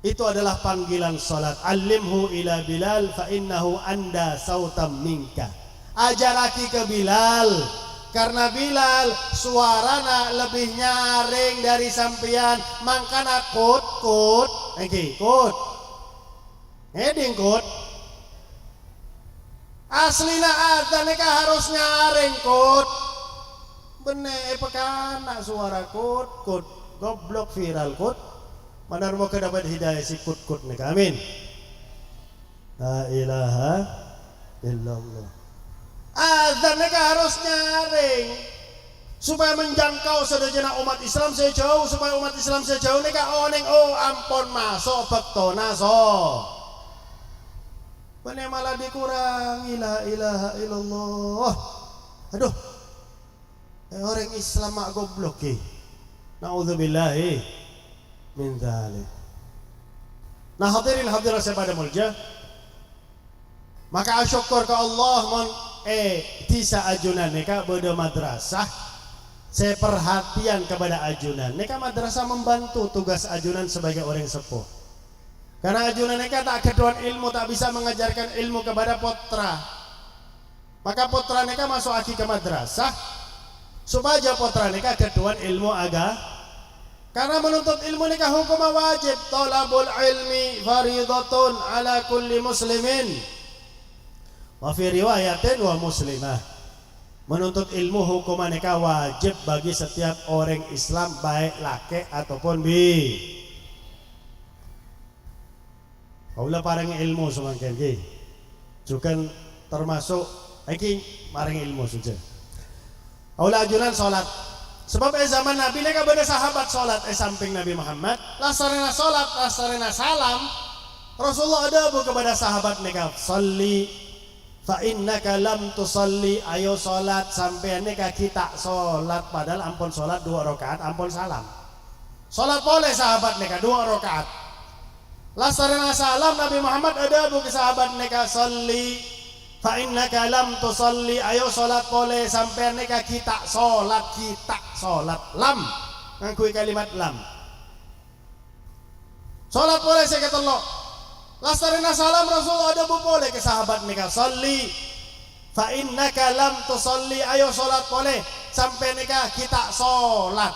Itu adalah panggilan salat. Alimhu ila Bilal fa innahu anda sautam minka. Ajaraki ke Bilal karena Bilal suarana lebih nyaring dari sampean, mangkana kut ngeding kut Aslina adzan nika harus nyaring kut. Bener pekana suara kut goblok viral kut. Manar mau dapat hidayah si kut nika. Amin. La ilaha illallah. Adzan nika harus nyaring supaya menjangkau sedejana umat Islam sejauh, supaya umat Islam sejauh nika oneng ampun masuk bektona so. Bener malah dikurangi la ilaha illallah. Aduh. Orang Islam mak goblok ki. Nauzubillahi min dzalik. Nah hadirin hadirat saya pada mulja. Maka syukur ke Allah mon tisa ajunan nika beda madrasah. Saya perhatian kepada ajunan. Nika madrasah membantu tugas ajunan sebagai orang sepuh. Karena ajunan nika tak keduan ilmu, tak bisa mengajarkan ilmu kepada putra. Maka putra nika masuk aki ke madrasah supaya putra nika keduan ilmu agama. Karena menuntut ilmu nika hukum wajib. Talabul ilmi faridatun ala kulli muslimin. Wa fi riwayatin wa muslimah. Menuntut ilmu hukuman nika wajib bagi setiap orang Islam baik laki ataupun bi. Kaulah parang ilmu semangkin ki. Juga termasuk iki parang ilmu saja. Kaulah ajunan salat. Sebab zaman Nabi nika beda sahabat salat samping Nabi Muhammad, lasarena salat, lasarena salam. Rasulullah ada kepada sahabat nika, "Shalli fa innaka lam tusalli." Ayo salat sampean nika kita salat padahal ampun salat 2 rakaat ampun salam. Salat boleh sahabat nika 2 rakaat. Lasarena salam Nabi Muhammad ada ke sahabat nika, "Shalli fa innaka lam tusalli." Ayo salat boleh sampean nika kita salat lam ngangkui kalimat lam. Salat boleh saya kata Allah. Lasarena salam Rasulullah ada boleh ke sahabat nika, "Shalli fa innaka lam tusalli." Ayo salat boleh sampai nika kita salat.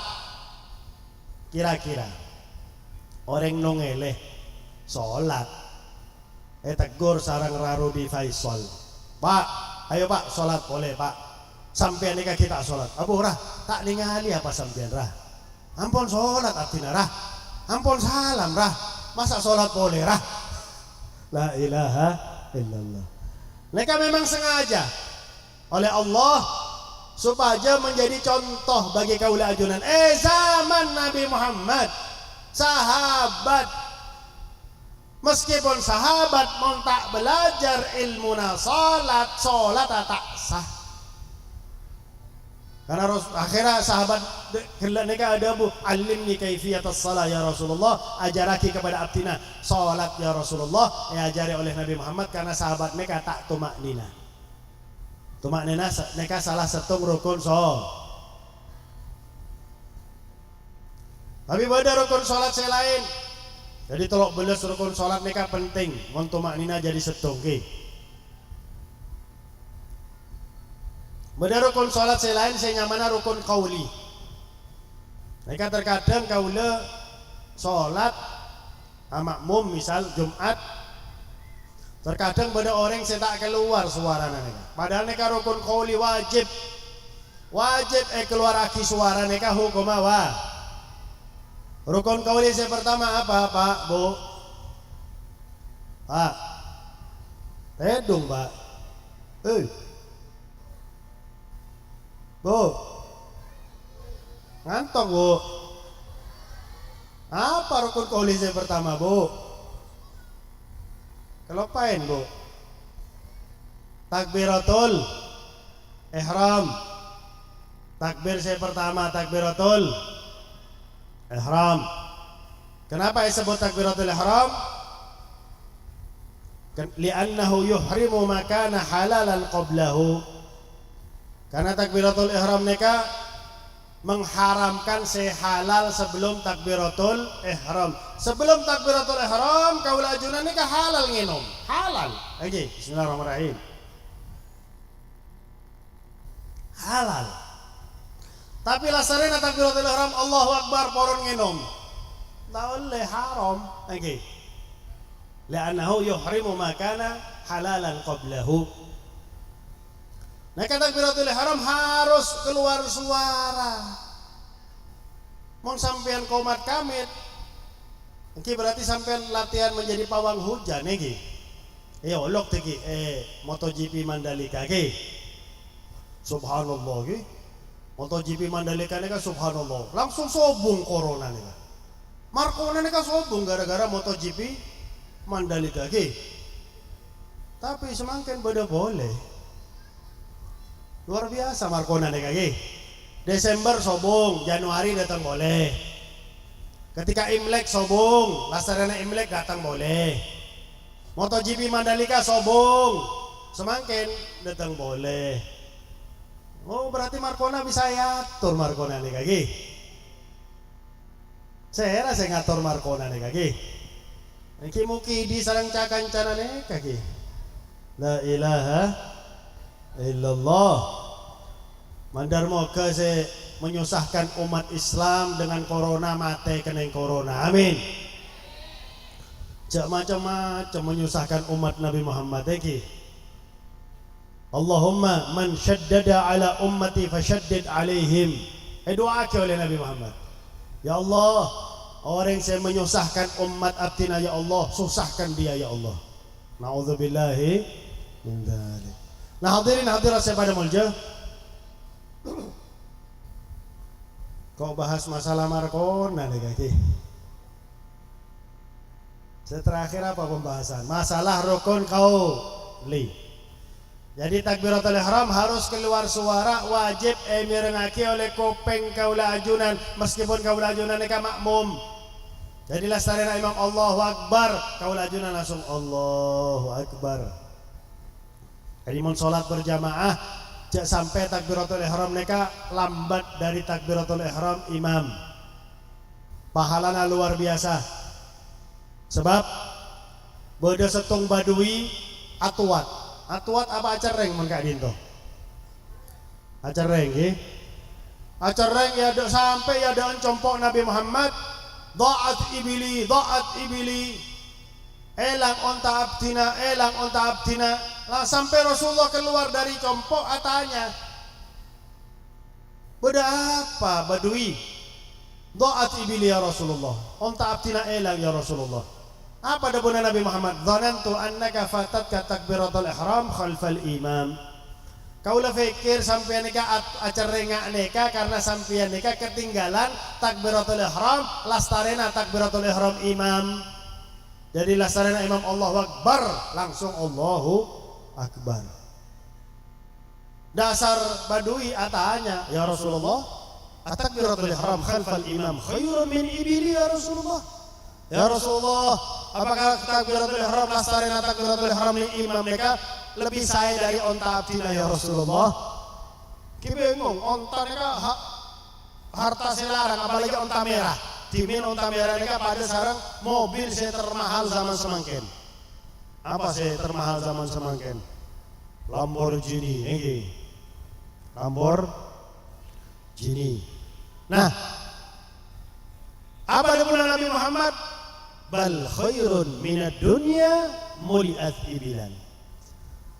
Kira-kira orang nongeleh salat tegur sarang Rarudi Faisal, "Pak, ayo Pak salat boleh Pak. Sampai nika kita salat." Abu rah tak ningali apa sampean rah. Ampun salat artinya rah. Ampun salam rah. Masa salat boleh rah? La ilaha illallah. Mereka memang sengaja oleh Allah supaya menjadi contoh bagi kaula ajunan. Zaman Nabi Muhammad sahabat, meskipun sahabat mau tak belajar ilmu salat tak sah. Karena akhirnya sahabat neka ada bu, "Alimni kaifiyatas shalah ya Rasulullah." Ajaraki kepada abdina salat ya Rasulullah. Ajari oleh Nabi Muhammad karena sahabat neka tak tumak nina. Tumak nina neka salah satu rukun salat. Tapi pada rukun salat selain. Jadi tolok belas rukun salat neka penting. Mon tumak nina jadi setung ki. Beda rukun salat selain saya nyamana rukun qauli. Mereka terkadang kaula salat makmum misal Jumat, terkadang beda orang saya tak keluar suara mereka. Padahal mereka rukun qauli wajib keluar aki suara mereka hukum apa? Rukun qauli saya pertama apa Pak Bu? Pak, tedung Pak. Bu, ngantong Bu. Apa rukun qauli yang pertama Bu? Kelopain Bu. Takbiratul ihram. Takbir saya pertama takbiratul ihram. Kenapa disebut takbiratul ihram? Li'annahu yuhrimu makana halalan qablahu. Karena takbiratul ihram neka mengharamkan sehalal sebelum takbiratul ihram. Sebelum takbiratul ihram kaula ajunan neka halal nginum. Halal. Lagi bismillahirrahmanirrahim. Halal. Tapi lasarena takbiratul ihram Allahu akbar poron nginum. Tak boleh haram. Lagi. Li'annahu yuhrimu makana halalan qablahu. Neka takbiratul ihram harus keluar suara. Mau sampean komat kamit, iki berarti sampean latihan menjadi pawang hujan iki. Olok tiki MotoGP Mandalika ki. Subhanallah ki. MotoGP Mandalika nika subhanallah. Langsung sobung corona nika. Markona nika sobung gara-gara MotoGP Mandalika ki. Tapi semakin beda boleh. Luar biasa Markona nika ki. Desember sobung, Januari datang boleh. Ketika Imlek sobung, Lasarana Imlek datang boleh. MotoGP Mandalika sobung, semakin datang boleh. Oh berarti Markona bisa atur Markona nih kaki. Saya rasa ngatur Markona nih kaki. Iki muki di sarang cakan-canan nih kaki. La ilaha illallah. Mandar moga se menyusahkan umat Islam dengan corona mate kena corona. Amin. Jak macam-macam menyusahkan umat Nabi Muhammad iki. Allahumma man syaddada ala ummati fasyaddid alaihim. Doa oleh Nabi Muhammad. Ya Allah, orang yang menyusahkan umat abdina ya Allah, susahkan dia ya Allah. Na'udzubillahi min dzalik. Nah hadirin hadirat saya pada mulja. Kau bahas masalah Markona nih kaki. Terakhir apa pembahasan? Masalah rukun qauli. Jadi takbiratul ihram harus keluar suara, wajib mirengaki oleh kopeng kaula ajunan meskipun kaula ajunan eka makmum. Jadi lastarina imam Allahu Akbar, kaula ajunan langsung Allahu Akbar. Jadi mun salat berjamaah jak sampai takbiratul ihram neka lambat dari takbiratul ihram imam. Pahalana luar biasa. Sebab beda setung badui atuat apa acareng mun Kak Dinto. Acareng nggih. Acareng ya sampai ya ada compok Nabi Muhammad dha'at ibili elang onta abdina lah sampai Rasulullah keluar dari compok atanya. Beda apa badui? Dha'at ibili ya Rasulullah. Onta abdina elang ya Rasulullah. Apa dapurnya Nabi Muhammad? Dhanantu annaka fatatka takbiratul ihram khalfal imam. Kaulah fikir sampean nika acara rengak neka karena sampean nika ketinggalan takbiratul ihram lastarena takbiratul ihram imam. Jadi lastarena imam Allahu Akbar langsung Allahu Akbar. Dasar badui atanya ya Rasulullah, atakbiratul ihram khalfal imam khairun min ibili ya Rasulullah. Ya Rasulullah, apakah takbiratul ihram lastarena takbiratul ihram li imam mereka lebih saya dari onta abdina ya Rasulullah? Kita bingung, onta mereka harta selarang apalagi onta merah. Dimin onta merah mereka pada sarang mobil saya termahal zaman semangkin. Apa saya termahal zaman semangkin? Lamborghini, ini. Lamborghini. Nah, apa dapurnya Nabi Muhammad? Bal khairun minad dunya muliat ibilan.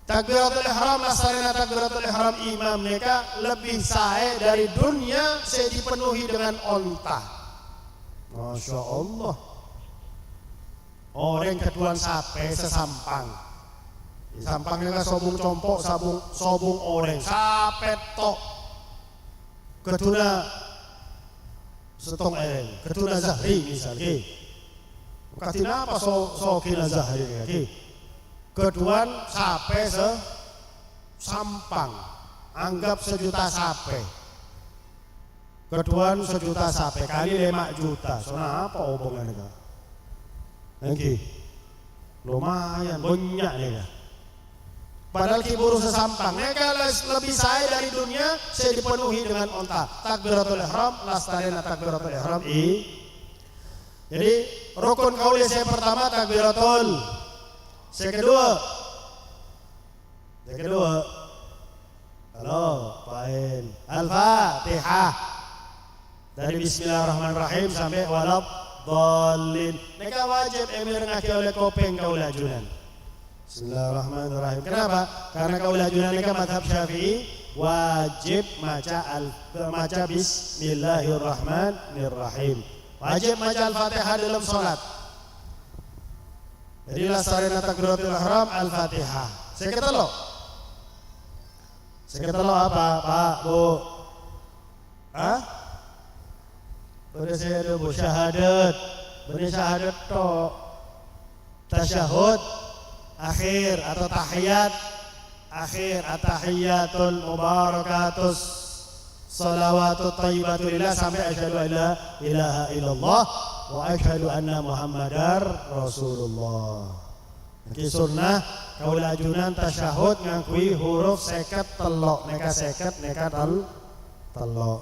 Takbiratul ihram lasarina takbiratul ihram imam mereka lebih sae dari dunia saya dipenuhi dengan onta. Masya Allah. Orang ketuan sape sesampang. Sampang mereka sobung compok, sobung orang sape tok. Ketuna setong ketuna zahri misalnya. Katina apa kina zahri keduan sape sampang anggap 1 juta sape keduan 1 juta sape kali 5 juta sona apa hubungan itu engki lumayan banyak nih padahal kiburu sesampang mereka lebih saya dari dunia saya dipenuhi dengan onta takbiratul ihram lastarena takbiratul ihram jadi rukun qauli saya pertama takbiratul. Saya kedua. Halo, Pain. Al-Fatihah. Dari bismillahirrahmanirrahim sampai walad dhalin. Mereka wajib emir ngaki oleh kopeng kaula junan. Bismillahirrahmanirrahim. Kenapa? Karena kaula ajunan mereka madhab Syafi'i wajib maca Bismillahirrahmanirrahim. Wajib maca Al-Fatihah dalam sholat. Jadi lastarina takbiratul ihram Al-Fatihah. Seketelo apa, Pak, Bu? Hah? Udah saya ada Bu syahadat. Benih syahadat toh. Tasyahud akhir atau tahiyat akhir, at-tahiyatul mubarakatus salawatut thayyibatu lillah sampai asyhadu an la ilaha illallah wa asyhadu anna muhammadar rasulullah. Iki sunnah kaula ajunan tasyahud ngakui huruf 53 neka 50 neka telok.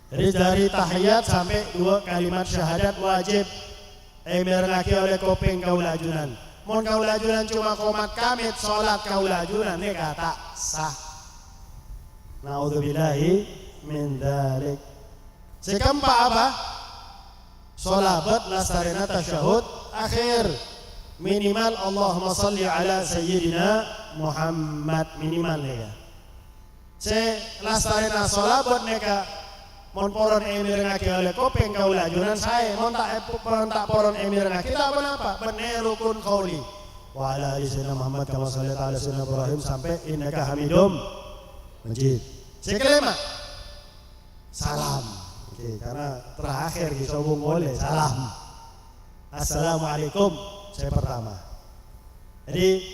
Jadi dari tahiyat sampai 2 kalimat syahadat wajib mirengake oleh kuping kaula ajunan. Mun kaula ajunan cuma qomat kamit salat kaula ajunan neka tak sah. Naudzubillahi min dzalik. Sekeempat apa? Sholabat lastarina tasyahud akhir. Minimal Allahumma salli ala sayyidina Muhammad minimal neka. Se lastarina sholabat neka mon poron emirengake oleh kopeng kaula ajunan saya mon tak poron emirengake kita apa bener rukun qauli wa ala ali sayyidina Muhammad kama sallallahu alaihi wasallam Ibrahim sampai innaka hamidum majid. Sekelima salam. Oke, karena terakhir kita boleh salam. Assalamualaikum saya pertama. Jadi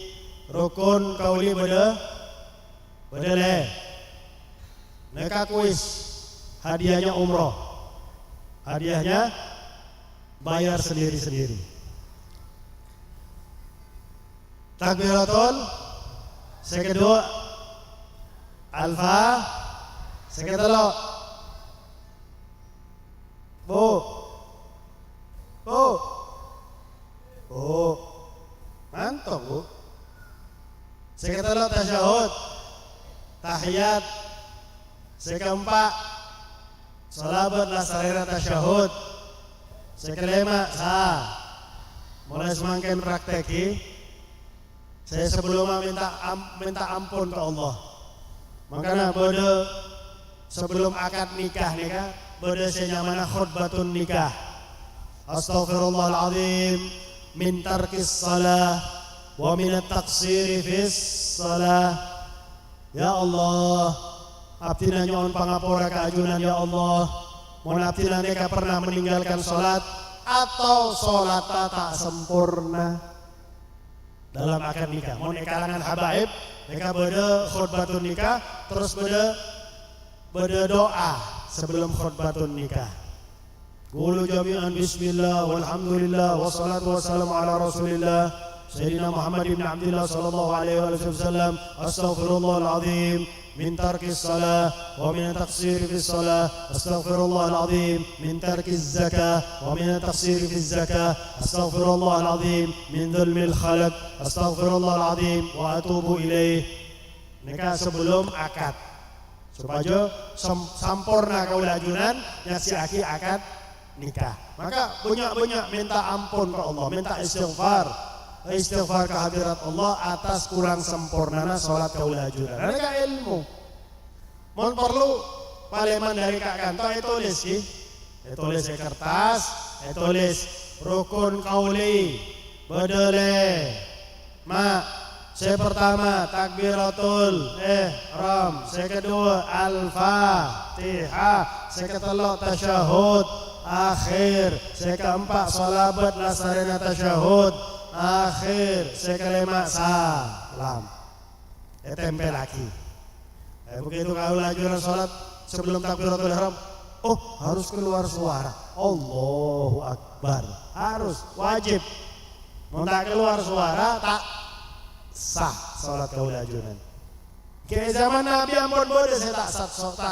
rukun qauli beda le. Neka kuis hadiahnya umroh, hadiahnya bayar sendiri-sendiri. Takbiratul sekedua alfa sekedelo bu mantap bu sekedelo tasyahud tahiyat sekeempat salabat lastarina tasyahud sekelima mulai semakin prakteki saya sebelum minta ampun ke Allah. Makanya pada sebelum akad nikah pada saya nyamana khutbatun nikah. Astaghfirullahaladzim min tarkis salah wa min at-taqsiri fis salah. Ya Allah, abdina nyon pangapura keajunan ya Allah. Mohon abdina mereka pernah meninggalkan sholat atau sholat tak sempurna dalam akad nikah. Mohon kalangan habaib mereka beda khutbatun nikah terus beda doa sebelum khutbatun nikah. Qulu jami'an bismillah walhamdulillah wassalatu wassalamu ala rasulillah Sayyidina Muhammad ibn Abdullah sallallahu alaihi wasallam. Astaghfirullahaladzim min tarkis salah wa min taqsiri fis salah. Astaghfirullahaladzim min tarkis zakah wa min taqsiri fis zakah. Astaghfirullahaladzim min dzulmil khalq. Astaghfirullahaladzim wa atubu ilaih. Nikah sebelum akad supaya sampurna kaula ajunan nyasiaki akad nikah. Maka banyak minta ampun ke Allah, minta istighfar ke hadirat Allah atas kurang sempurnana salat kaula ajunan. Mereka ilmu. Mohon perlu paleman dari kak kantor tulis tulis di kertas, tulis rukun qauli bedele. Saya pertama takbiratul ihram, saya kedua al-fatihah, saya ketiga tasyahud akhir, saya keempat salabat lastarina tasyahud akhir, saya kelima salam. Tempel lagi. Begitu kau lajuran salat sebelum takbiratul ihram, harus keluar suara. Allahu Akbar. Harus wajib. Mau tak keluar suara tak sah salat kau lajuran. Ke zaman Nabi ampun bodoh saya tak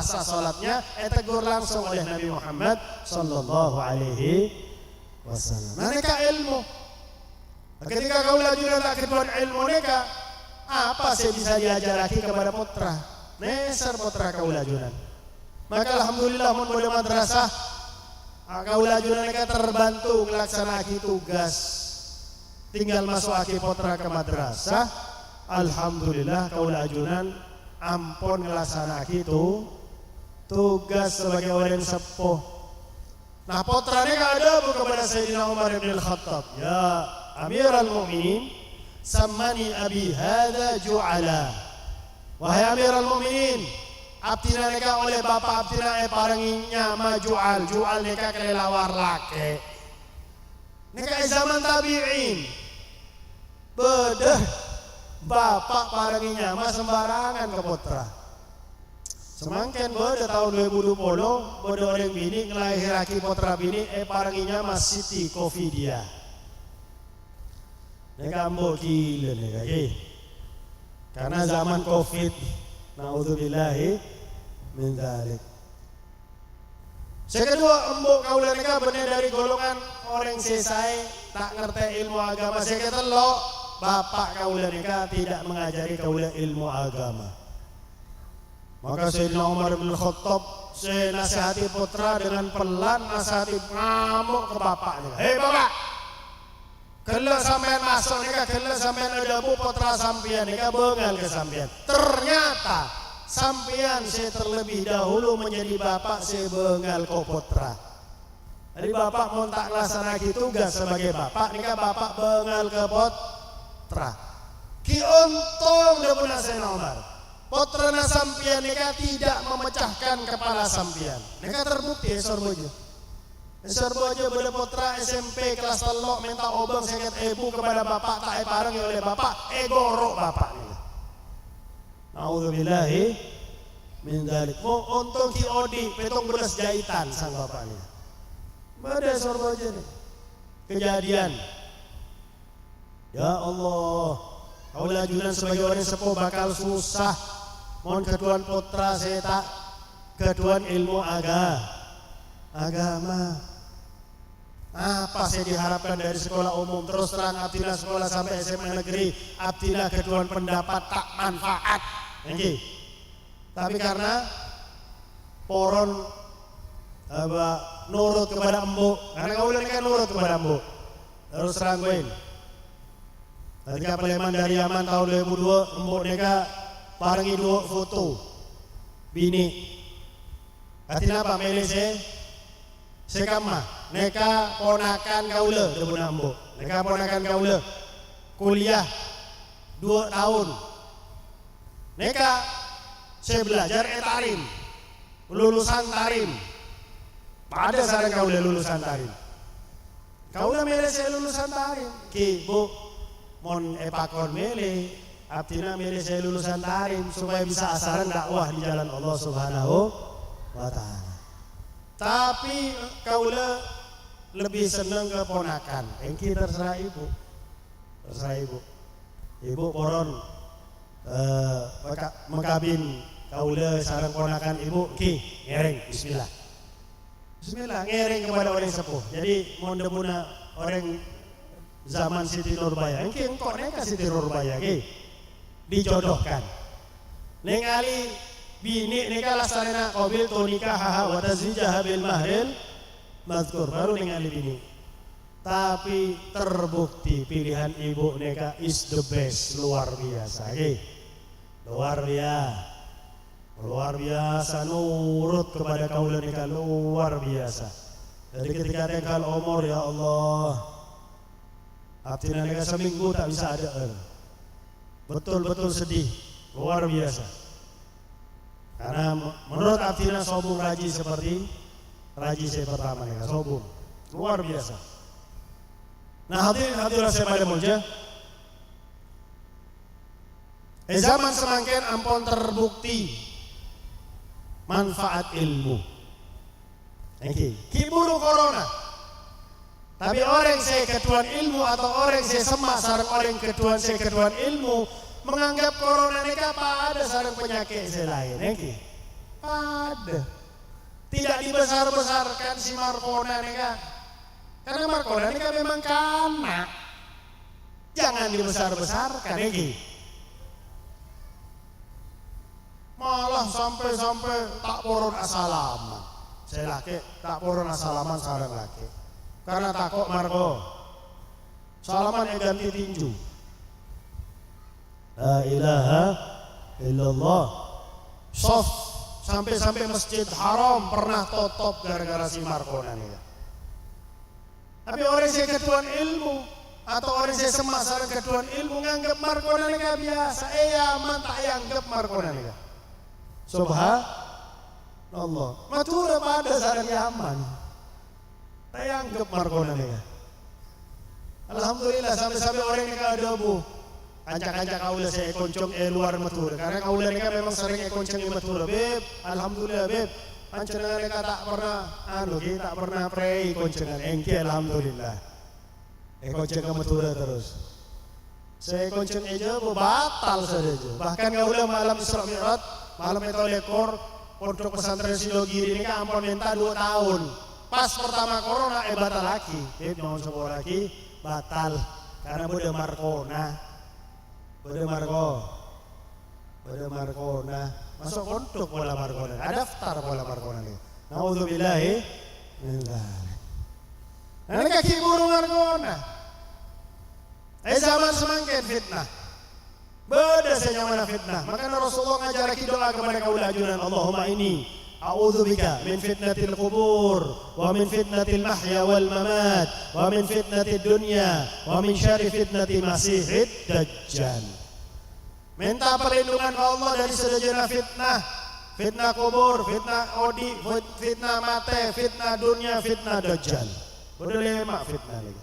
sah salatnya. Tegur langsung oleh Nabi Muhammad sallallahu alaihi wasallam. Mereka ilmu. Ketika kau lajuran tak kedua ilmu mereka, apa saya bisa diajar lagi kepada putra? Neser putra kau lajuran. Maka alhamdulillah mun boleh madrasah kau lajuran mereka terbantu melaksanakan tugas tinggal masuk aki potra ke madrasah. Alhamdulillah kaula ajunan ampun ngelasanaki itu tugas sebagai orang sepuh. Nah potra ini ada kepada Sayyidina Umar bin Al-Khattab, ya Amirul Mukminin, sammani abi hadza ju'ala. Wahai Amirul Mukminin, abdina neka oleh bapak abdina paranginya majual, jual neka kelelawar lake. Neka zaman tabi'in. Bedah bapak paranginya mah sembarangan ke putra. Semangken beda tahun 2020 beda orang bini ngelahiraki putra bini paranginya mah Siti Kofidia. Neka ambo gila neka karena zaman Covid. Naudzubillahi min dzalik. Sekedua embok kaula neka bener dari golongan orang sesai tak ngerti ilmu agama. Seketelok bapak kaula neka tidak mengajari kaula ilmu agama. Maka Sayyidina Umar bin Khattab nasihati putra dengan pelan, nasihati ngamuk ke bapaknya. Hei bapak, kalau sampean masuk nika, kalau sampean ada bu putra sampean nika bengal ke sampean. Ternyata sampean saya terlebih dahulu menjadi bapak, saya bengal ke putra. Jadi bapak mau tak laksanakan tugas sebagai bapak, nika bapak bengal ke putra. Ki untung dah punya Sayyidina Umar. Putra na sampean nika tidak memecahkan kepala sampean. Nika terbukti sorbojo. Sorbojo bela putra SMP kelas 3 minta obang seket ibu kepada bapak tak parang oleh bapak gorok bapak ni. Naudzubillahi min dzalik. Mau untung ki odi petong belas jahitan sang bapak ni. Bada sorbojo ni. Kejadian. Ya Allah, kaula ajunan sebagai orang sepuh bakal susah. Mohon keduan putra saya tak keduan ilmu agama. Apa saya diharapkan dari sekolah umum? Terus terang abdina sekolah sampai SMA negeri, abdina keduan pendapat tak manfaat. Okay. Tapi karena poron nurut kepada embuk, karena kau bilang kan nurut kepada embuk. Terus terang gue. Ketika Peleman dari Yaman tahun 2002, embuk neka parangi 2 foto bini. Artinya apa? Milih sekama. Neka ponakan kaula debuna embuk. Neka ponakan kaula kuliah 2 tahun. Neka saya belajar tarim, lulusan tarim. Pada sarang kaula lulusan tarim. Kaula milih saya lulusan tarim. Ki bu mon pakon milih. Abdina milih saya lulusan tarim supaya bisa asaran dakwah di jalan Allah Subhanahu wa Ta'ala. Tapi kaula lebih senang ke ponakan. Engki terserah ibu. Terserah ibu. Ibu poron mengkabin kaula sareng ponakan ibu ki ngereng bismillah. Bismillah ngereng kepada orang sepuh. Jadi mohon demuna orang zaman Siti Nurbaya. Engki engkau neka Siti Nurbaya ki. Dijodohkan. Ningali bini nika laksana qabil tu nikah wa tazwijah bil mahril mazkur baru ningali bini. Tapi terbukti pilihan ibu nika is the best, luar biasa. Luar biasa nurut kepada kaula nika luar biasa. Jadi ketika tengkal umur ya Allah, abdina nika seminggu tak bisa ada. Betul-betul sedih, luar biasa. Karena menurut abdina sobung raji seperti raji saya pertama ya, sobung, luar biasa. Nah hadirin saya pada mulja. Zaman semangkin ampun terbukti manfaat ilmu. Kiburu corona. Tapi orang saya ketuan ilmu atau orang saya semak sarang orang ketuan saya ketuan ilmu menganggap corona ini apa ada sarang penyakit saya lain. Ada. Tidak dibesar-besarkan si Markona ini kan. Karena Markona ini kan memang kanak. Jangan dibesar-besarkan. Malah sampai tak poron asalaman. Saya laki tak poron asalaman sarang laki. Karena takut Marco. Salaman ganti tinju. La ilaha illallah. Soft sampai Masjid Haram pernah tutup gara-gara si Markona nih. Tapi orang saya ketuan ilmu atau orang saya semasaran ketuan ilmu nganggap Markona nih biasa. Man tak anggap Markona nih. Subhanallah. Matura pada sarang Yaman. Tak anggap Markona nih. Alhamdulillah sampai orang ini ada bu. Kancak-kancak kaula saya koncong luar matura. Karena kaula ini memang sering koncong matura. Beb, alhamdulillah beb. Pancenengan ini tak pernah kita pernah pray koncongan. Engki alhamdulillah. Koncong matura terus. Saya koncong aja bu batal saja. Bahkan kaula malam Isra Mi'raj, malam itu lekor pondok pesantren Silogiri ini kan ampun minta 2 tahun. Pas pertama corona batal lagi. Beb mau sebuah lagi batal karena bude Markona masuk pondok bola Markona ada daftar bola Markona nih naudzubillahi nah kaki buru Markona zaman semakin fitnah beda senyamana fitnah makanya Rasulullah ngajar lagi doa kepada kaula ajunan Allahumma ini a'udzubika min fitnatil qubur wa min fitnatil mahya wal mamat wa min fitnatid dunya wa min syarri fitnatil masihid dajjal. Minta perlindungan Allah dari segala fitnah kubur, fitnah odi, fitnah mate, fitnah dunia, fitnah dajjal. Udah 5 fitnah lagi.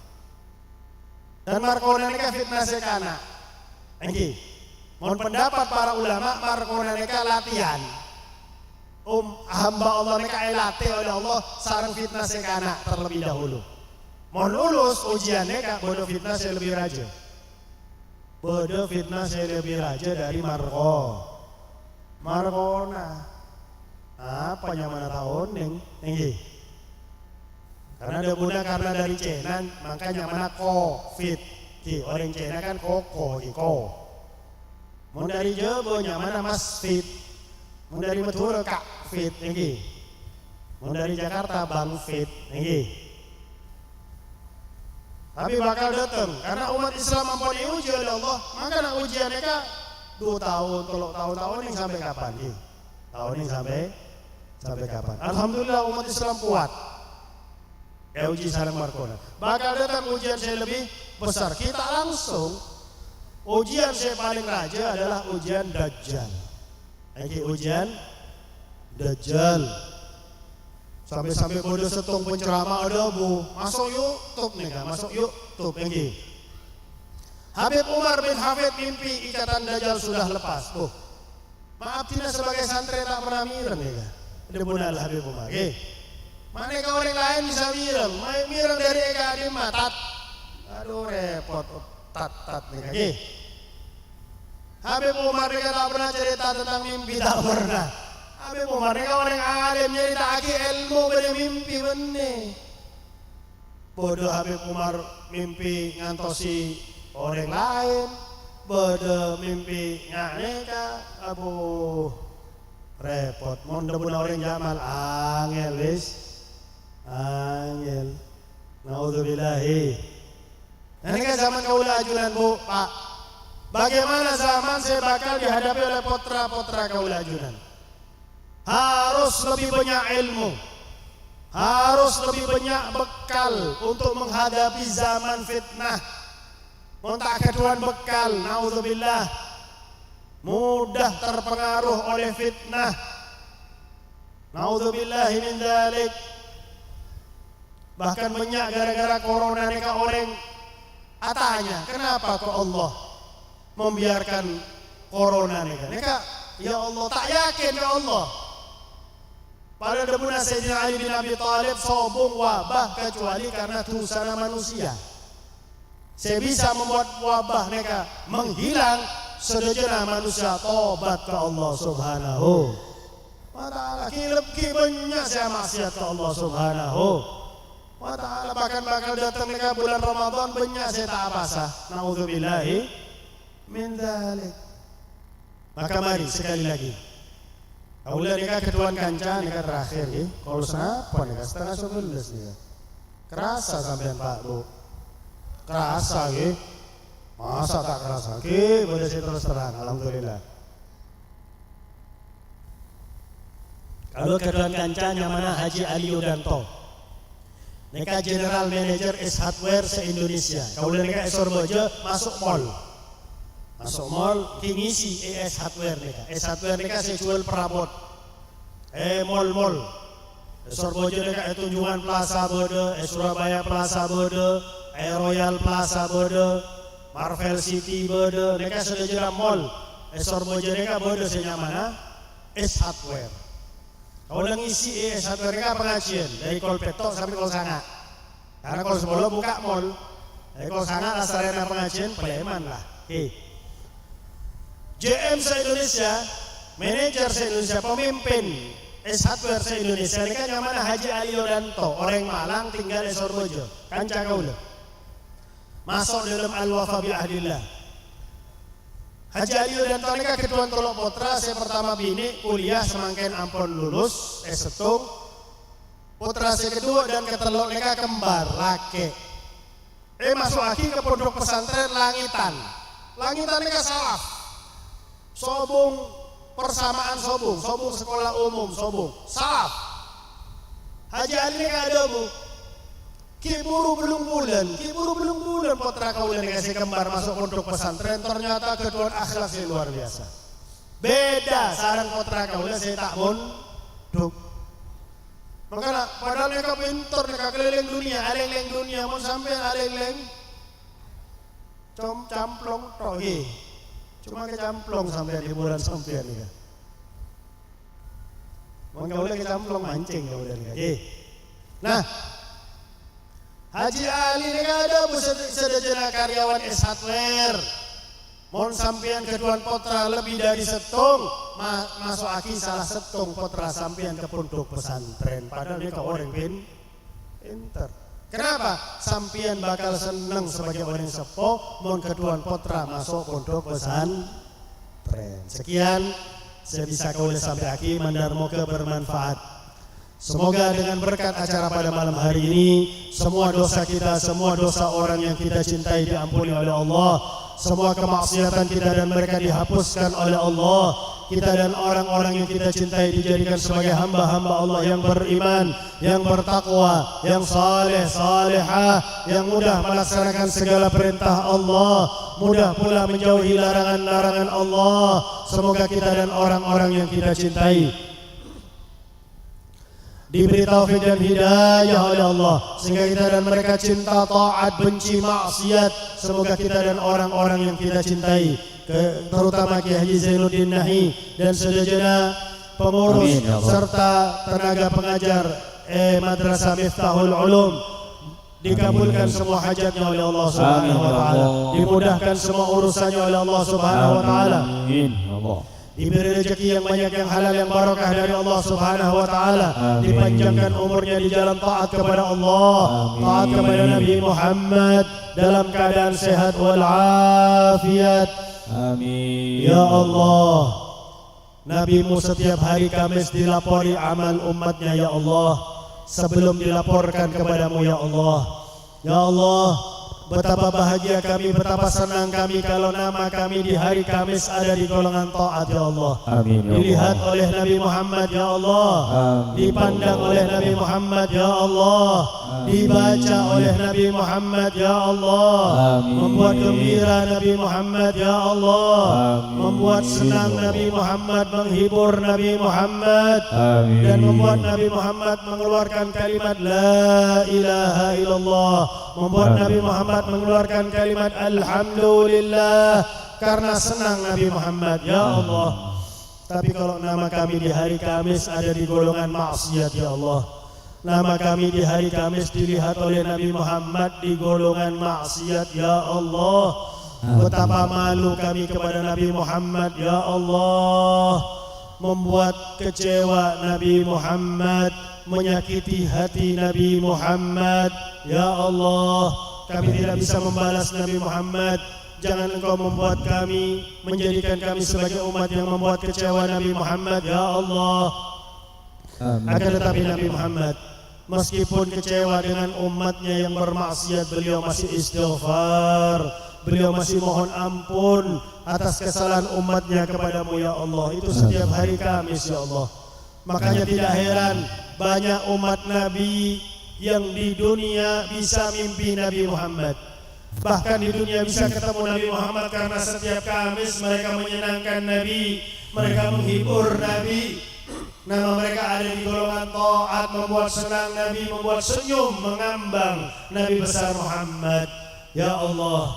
Dan Markona ini kan fitnah sekana. Engki. Mohon pendapat para ulama Markona ini kan latihan. Hamba Allah ini kan latih oleh Allah sarang fitnah sekana terlebih dahulu. Mohon lulus ujiannya kan bodoh fitnah saya lebih raja. Bodoh fitnah saya lebih raja dari Markona. Apa yang mana tahun nih? Karena ada guna karena dari Cina makanya mana COVID. Orang Cina kan koko. Mau dari Jawa mana Mas Fit. Mau dari Madura Kak Fit nih. Mau dari Jakarta Bang Fit nih. Tapi bakal datang karena umat Islam mampu diuji oleh Allah. Maka nak ujian mereka 2 tahun, 3 tahun yang sampai kapan? Tahun yang sampai kapan? Alhamdulillah umat Islam kuat. Kayak uji sarang Markona. Bakal datang ujian saya lebih besar. Kita langsung ujian saya paling raja adalah ujian Dajjal. Ujian Dajjal. Sampai bodoh setung penceramah ada bu. Masuk YouTube nih kan, masuk YouTube yang Habib Umar bin Hafid mimpi ikatan Dajjal sudah lepas. Maaf Tina sebagai santri tak pernah mireng nih kan. Ada benar Habib Umar. Mana kau orang lain bisa mireng? Mireng dari Eka Adim tat. Aduh repot tat nih kan. Habib Umar dia tak pernah cerita tentang mimpi, tak pernah. Habib Umar dia orang alim cerita lagi ilmu pada mimpi benih. Bodoh Habib Umar mimpi ngantosi orang lain, bodoh mimpi nganeka, repot. Mondok pun orang Jamal angel wis, angel. Naudzubillahi. Ini kan zaman kaula ajunan bu, Pak. Bagaimana zaman saya bakal dihadapi oleh potra-potra kaula ajunan? Harus lebih banyak ilmu, harus lebih banyak bekal untuk menghadapi zaman fitnah. Montak keduan bekal, naudzubillah, mudah terpengaruh oleh fitnah. Naudzubillah min dzalik. Bahkan banyak gara-gara corona ni orang atanya, kenapa kok Allah membiarkan corona ni kan? Ya Allah, tak yakin ya Allah. Pada debuna Sayyidina Ali bin Abi Thalib sobong wabah kecuali karena tusana manusia. Saya bisa membuat wabah mereka menghilang sedejana manusia tobat ke Allah Subhanahu wa ta'ala. Lebih banyak saya maksiat ke Allah Subhanahu wa ta'ala. Bahkan bakal datang mereka bulan Ramadan banyak saya tak apa-apa. Naudzubillahi min dzalik. Maka mari sekali lagi. Kaulah nikah ketuan kanca nikah terakhir ya. Kalau kenapa nikah setengah 11 nikah. Kerasa sampean Pak Bu. Kerasa ke? Masa tak kerasa ke? Boleh saya terus terang, alhamdulillah. Kalau kedua kancanya mana Haji Ali Yudanto, mereka General Manager S Hardware se-Indonesia. Kalau mereka esor bojo masuk mall, ngisi S Hardware mereka. S Hardware mereka saya jual perabot. Mall. Esor bojo mereka Tunjungan Plaza Bode, Surabaya Plaza Bode, Royal Plaza Bode, Marvel City Bode. Mereka sudah jual mall. Esor bojo mereka Bode senyamana S Hardware. Kalau ngisi S1 mereka pengajian dari Kolpetok sampai Kolsanga. Karena kalau sebelum buka mall, dari Kolsanga lah sarana pengajian Pleman lah. JM se-Indonesia, manajer se-Indonesia, pemimpin S1 se-Indonesia, mereka yang mana Haji Ali Yudanto, orang Malang tinggal di Sorbojo, kanca kaula. Masuk dalam Al-Wafa bi Ahdillah. Haji Ali Yudanto ini ketuan tolok potra, saya pertama bini kuliah semangken ampun lulus S1. Putra saya kedua dan ketelok mereka kembar laki. Masuk lagi ke pondok pesantren Langitan mereka salah. Sobung persamaan sobung sekolah umum sobung salah. Haji Ali ini ada bu. Kiburu belum bulan putra kaulah dikasih kembar masuk pondok pesantren, ternyata kedua akhlak saya luar biasa. Beda sarang putra kaulah saya tak mondok. Makanya padahal mereka pintar, mereka keliling dunia, aleng-leng dunia, mau sampai aleng-leng camplong tohi. Cuma kecamplong sampai liburan sampai ni. Mau kaulah kecamplong mancing kaulah ni. Nah, Haji Ali ini ada sedejana karyawan S Hardware. Mohon sampean ketuan potra lebih dari setung, masuk aki salah setung potra sampean ke pondok pesantren. Padahal mereka orang pintar. Kenapa? Sampean bakal senang sebagai orang sepuh, mohon ketuan potra masuk pondok pesantren. Sekian, saya bisa kaulah sampai aki mandarmoga bermanfaat. Semoga dengan berkat acara pada malam hari ini, semua dosa kita, semua dosa orang yang kita cintai diampuni oleh Allah. Semua kemaksiatan kita dan mereka dihapuskan oleh Allah. Kita dan orang-orang yang kita cintai dijadikan sebagai hamba-hamba Allah yang beriman, yang bertakwa, yang saleh, salihah, yang mudah melaksanakan segala perintah Allah, mudah pula menjauhi larangan-larangan Allah. Semoga kita dan orang-orang yang kita cintai diberi taufik dan hidayah oleh Allah, sehingga kita dan mereka cinta taat, benci maksiat. Semoga kita dan orang-orang yang kita cintai, terutama Kiai Haji Zainuddin Nahi dan sedejana pengurus serta tenaga pengajar Madrasah Miftahul Ulum, dikabulkan semua hajatnya oleh Allah Subhanahu wa taala, dimudahkan semua urusannya oleh Allah Subhanahu wa taala. Amin. Diberi rezeki yang banyak, yang halal, yang barakah dari Allah Subhanahu wa taala, dipanjangkan umurnya di jalan taat kepada Allah, taat kepada Nabi Muhammad dalam keadaan sehat wal afiat. Amin. Ya Allah, Nabimu setiap hari Kamis dilapori amal umatnya ya Allah, sebelum dilaporkan kepadamu ya Allah. Ya Allah, betapa bahagia kami, betapa senang kami kalau nama kami di hari Kamis ada di golongan taat ya Allah. Amin. Dilihat oleh Nabi Muhammad ya Allah. Amin. Dipandang oleh Nabi Muhammad ya Allah. Amin. Dibaca oleh Nabi Muhammad ya Allah. Amin. Membuat gembira Nabi Muhammad ya Allah. Amin. Membuat senang Nabi Muhammad, menghibur Nabi Muhammad. Amin. Dan membuat Nabi Muhammad mengeluarkan kalimat la ilaha illallah, membuat Nabi Muhammad mengeluarkan kalimat alhamdulillah karena senang Nabi Muhammad ya Allah. Tapi kalau nama kami di hari Kamis ada di golongan maksiat ya Allah, nama kami di hari Kamis dilihat oleh Nabi Muhammad di golongan maksiat ya Allah, betapa malu kami kepada Nabi Muhammad ya Allah. Membuat kecewa Nabi Muhammad, menyakiti hati Nabi Muhammad ya Allah. Kami tidak bisa membalas Nabi Muhammad. Jangan engkau membuat kami, menjadikan kami sebagai umat yang membuat kecewa Nabi Muhammad ya Allah. Akan tetapi Nabi Muhammad Meskipun kecewa dengan umatnya yang bermaksiat, beliau masih istighfar, beliau masih mohon ampun atas kesalahan umatnya kepadamu ya Allah. Itu setiap hari Kamis ya Allah. Makanya tidak heran banyak umat Nabi yang di dunia bisa mimpi Nabi Muhammad. Bahkan di dunia bisa ketemu Nabi Muhammad karena setiap Kamis mereka menyenangkan Nabi, mereka menghibur Nabi. Nama mereka ada di golongan taat, membuat senang Nabi, membuat senyum, mengambang Nabi besar Muhammad. Ya Allah,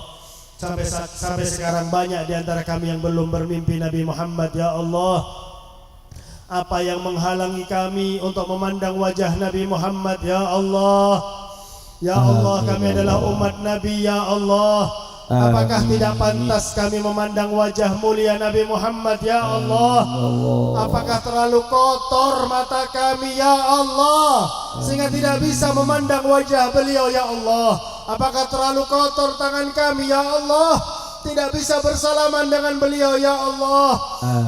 sampai sekarang banyak di antara kami yang belum bermimpi Nabi Muhammad. Ya Allah, apa yang menghalangi kami untuk memandang wajah Nabi Muhammad? Ya Allah, ya Allah, kami adalah umat Nabi. Ya Allah, apakah tidak pantas kami memandang wajah mulia Nabi Muhammad? Ya Allah, apakah terlalu kotor mata kami? Ya Allah, sehingga tidak bisa memandang wajah beliau? Ya Allah, apakah terlalu kotor tangan kami? Ya Allah, tidak bisa bersalaman dengan beliau? Ya Allah.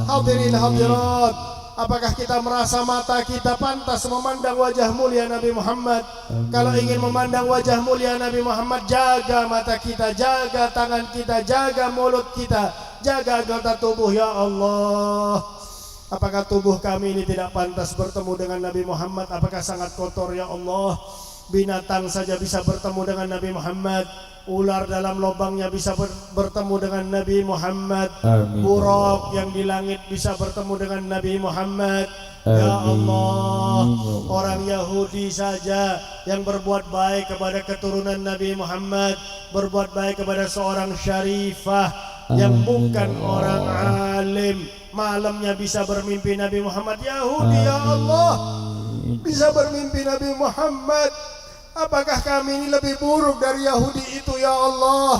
Hadirin hadirat, apakah kita merasa mata kita pantas memandang wajah mulia Nabi Muhammad? Kalau ingin memandang wajah mulia Nabi Muhammad, jaga mata kita, jaga tangan kita, jaga mulut kita, jaga anggota tubuh. Ya Allah, apakah tubuh kami ini tidak pantas bertemu dengan Nabi Muhammad? Apakah sangat kotor? Ya Allah, binatang saja bisa bertemu dengan Nabi Muhammad, ular dalam lubangnya bisa bertemu dengan Nabi Muhammad, buruk yang di langit bisa bertemu dengan Nabi Muhammad. Ya Allah, orang Yahudi saja yang berbuat baik kepada keturunan Nabi Muhammad, berbuat baik kepada seorang syarifah yang bukan orang alim, malamnya bisa bermimpi Nabi Muhammad. Yahudi ya Allah bisa bermimpi Nabi Muhammad. Apakah kami ini lebih buruk dari Yahudi itu? Ya Allah,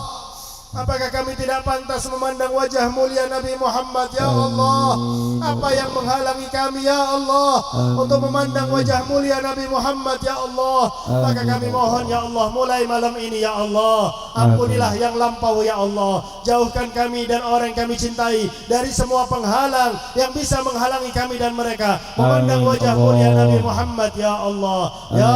apakah kami tidak pantas memandang wajah mulia Nabi Muhammad? Ya Allah, apa yang menghalangi kami ya Allah untuk memandang wajah mulia Nabi Muhammad? Ya Allah, maka kami mohon ya Allah, mulai malam ini ya Allah, ampunilah yang lampau ya Allah, jauhkan kami dan orang yang kami cintai dari semua penghalang yang bisa menghalangi kami dan mereka memandang wajah mulia Nabi Muhammad. Ya Allah, ya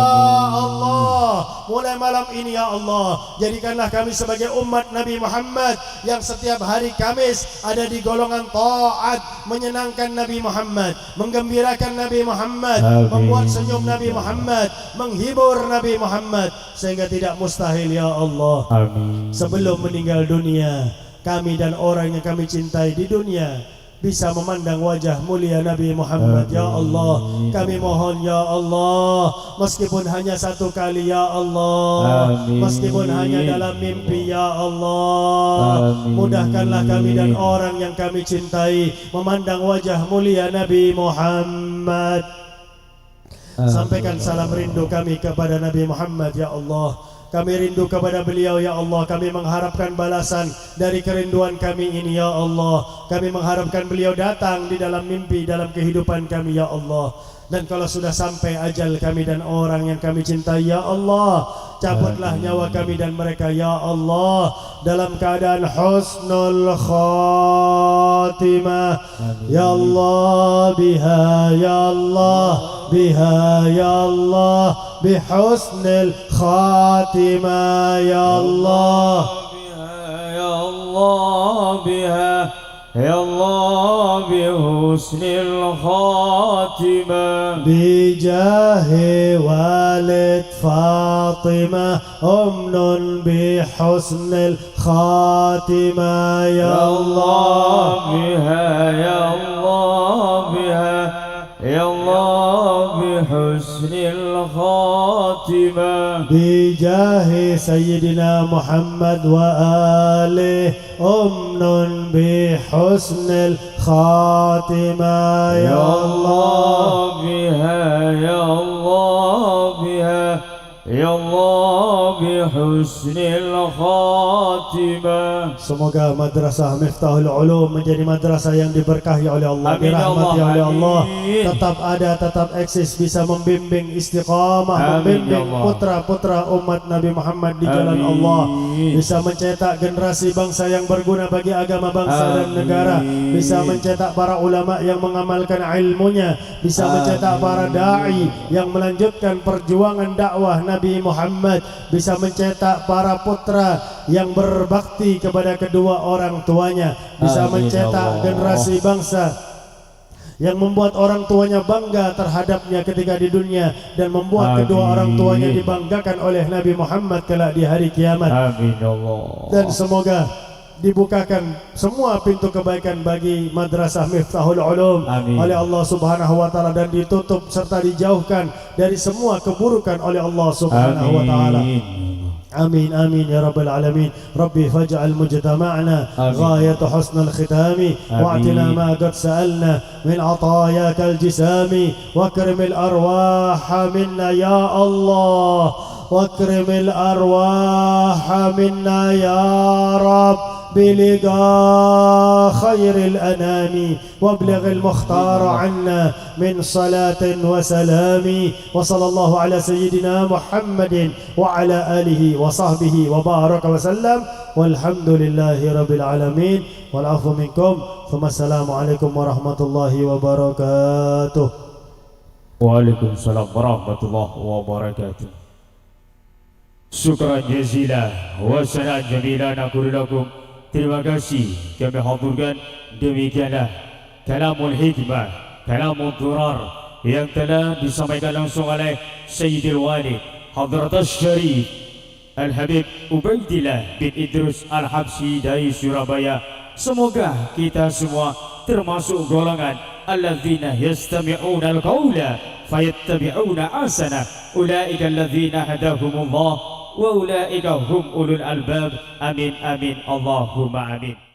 Allah, mulai malam ini ya Allah, jadikanlah kami sebagai umat Nabi Muhammad yang setiap hari Kamis ada di golongan taat, menyenangkan Nabi Muhammad, menggembirakan Nabi Muhammad, membuat senyum Nabi Muhammad, menghibur Nabi Muhammad, sehingga tidak mustahil ya Allah, sebelum meninggal dunia kami dan orang yang kami cintai di dunia bisa memandang wajah mulia Nabi Muhammad. Ya Allah, kami mohon ya Allah, meskipun hanya satu kali ya Allah, meskipun hanya dalam mimpi ya Allah, mudahkanlah kami dan orang yang kami cintai memandang wajah mulia Nabi Muhammad. Sampaikan salam rindu kami kepada Nabi Muhammad ya Allah. Kami rindu kepada beliau ya Allah. Kami mengharapkan balasan dari kerinduan kami ini ya Allah. Kami mengharapkan beliau datang di dalam mimpi, dalam kehidupan kami ya Allah. Dan kalau sudah sampai ajal kami dan orang yang kami cintai ya Allah, cabutlah nyawa kami dan mereka ya Allah dalam keadaan husnul khatimah. Ya Allah, biha ya Allah, biha ya Allah, bihusnil khatimah ya Allah, biha ya Allah, biha ya Allah, bihusnil khatimah, bijahi walid Fatimah umnun bihusnil khatimah ya Allah, biha ya Allah, biha ya Allah, bihusnil khatimah, bijahi Sayyidina Muhammad wa alih umnun bihusnil khatimah ya Allah, biha ya Allah, biha ya Allah, husnil khatimah. Semoga madrasah Miftahul Ulum menjadi madrasah yang diberkahi oleh Allah, Amin, dirahmati Allah, oleh Allah, amin. tetap ada, tetap eksis, bisa membimbing istiqamah, Amin, membimbing ya Allah. putra-putra umat Nabi Muhammad di jalan Allah, bisa mencetak generasi bangsa yang berguna bagi agama bangsa dan negara, bisa mencetak para ulama yang mengamalkan ilmunya, bisa mencetak para dai yang melanjutkan perjuangan dakwah Nabi Muhammad, bisa mencetak para putra yang berbakti kepada kedua orang tuanya, bisa Amin, mencetak Allah. generasi bangsa yang membuat orang tuanya bangga terhadapnya ketika di dunia dan membuat Amin. kedua orang tuanya dibanggakan oleh Nabi Muhammad kelak di hari kiamat. Amin Allah. Dan semoga dibukakan semua pintu kebaikan bagi madrasah Miftahul Ulum Amin. oleh Allah Subhanahu wa taala, dan ditutup serta dijauhkan dari semua keburukan oleh Allah Subhanahu wa taala. آمين آمين يا رب العالمين. ربي فاجعل مجتمعنا غاية حسن الختام، واعطنا ما قد سألنا من عطاياك الجسام، واكرم الأرواح منا يا الله، واكرم الأرواح منا يا رب بلقاء خير الأنام، وابلغ المختار عنا من صلاة وسلام، وصلى الله على سيدنا محمد وعلى آله وصحبه وبارك وسلم، والحمد لله رب العالمين، والعفو منكم، ثم السلام عليكم ورحمة الله وبركاته. Waalaikumsalam warahmatullahi wabarakatuh. Syukran jazilan wa sanan jamilan aku lakum. Terima kasih kami haturkan. Demikianlah kalamul hikmah, kalamul durar yang telah disampaikan langsung oleh Sayyidil Walid Hadrat Syarif Al-Habib Ubaidillah bin Idrus Al-Habsyi dari Surabaya. Semoga kita semua termasuk golongan alladzina yastami'una al-qawla fayattabi'una ahsana, ulaika alladzina hadahumullah wa ulaika hum ulul albab. Amin amin Allahumma amin.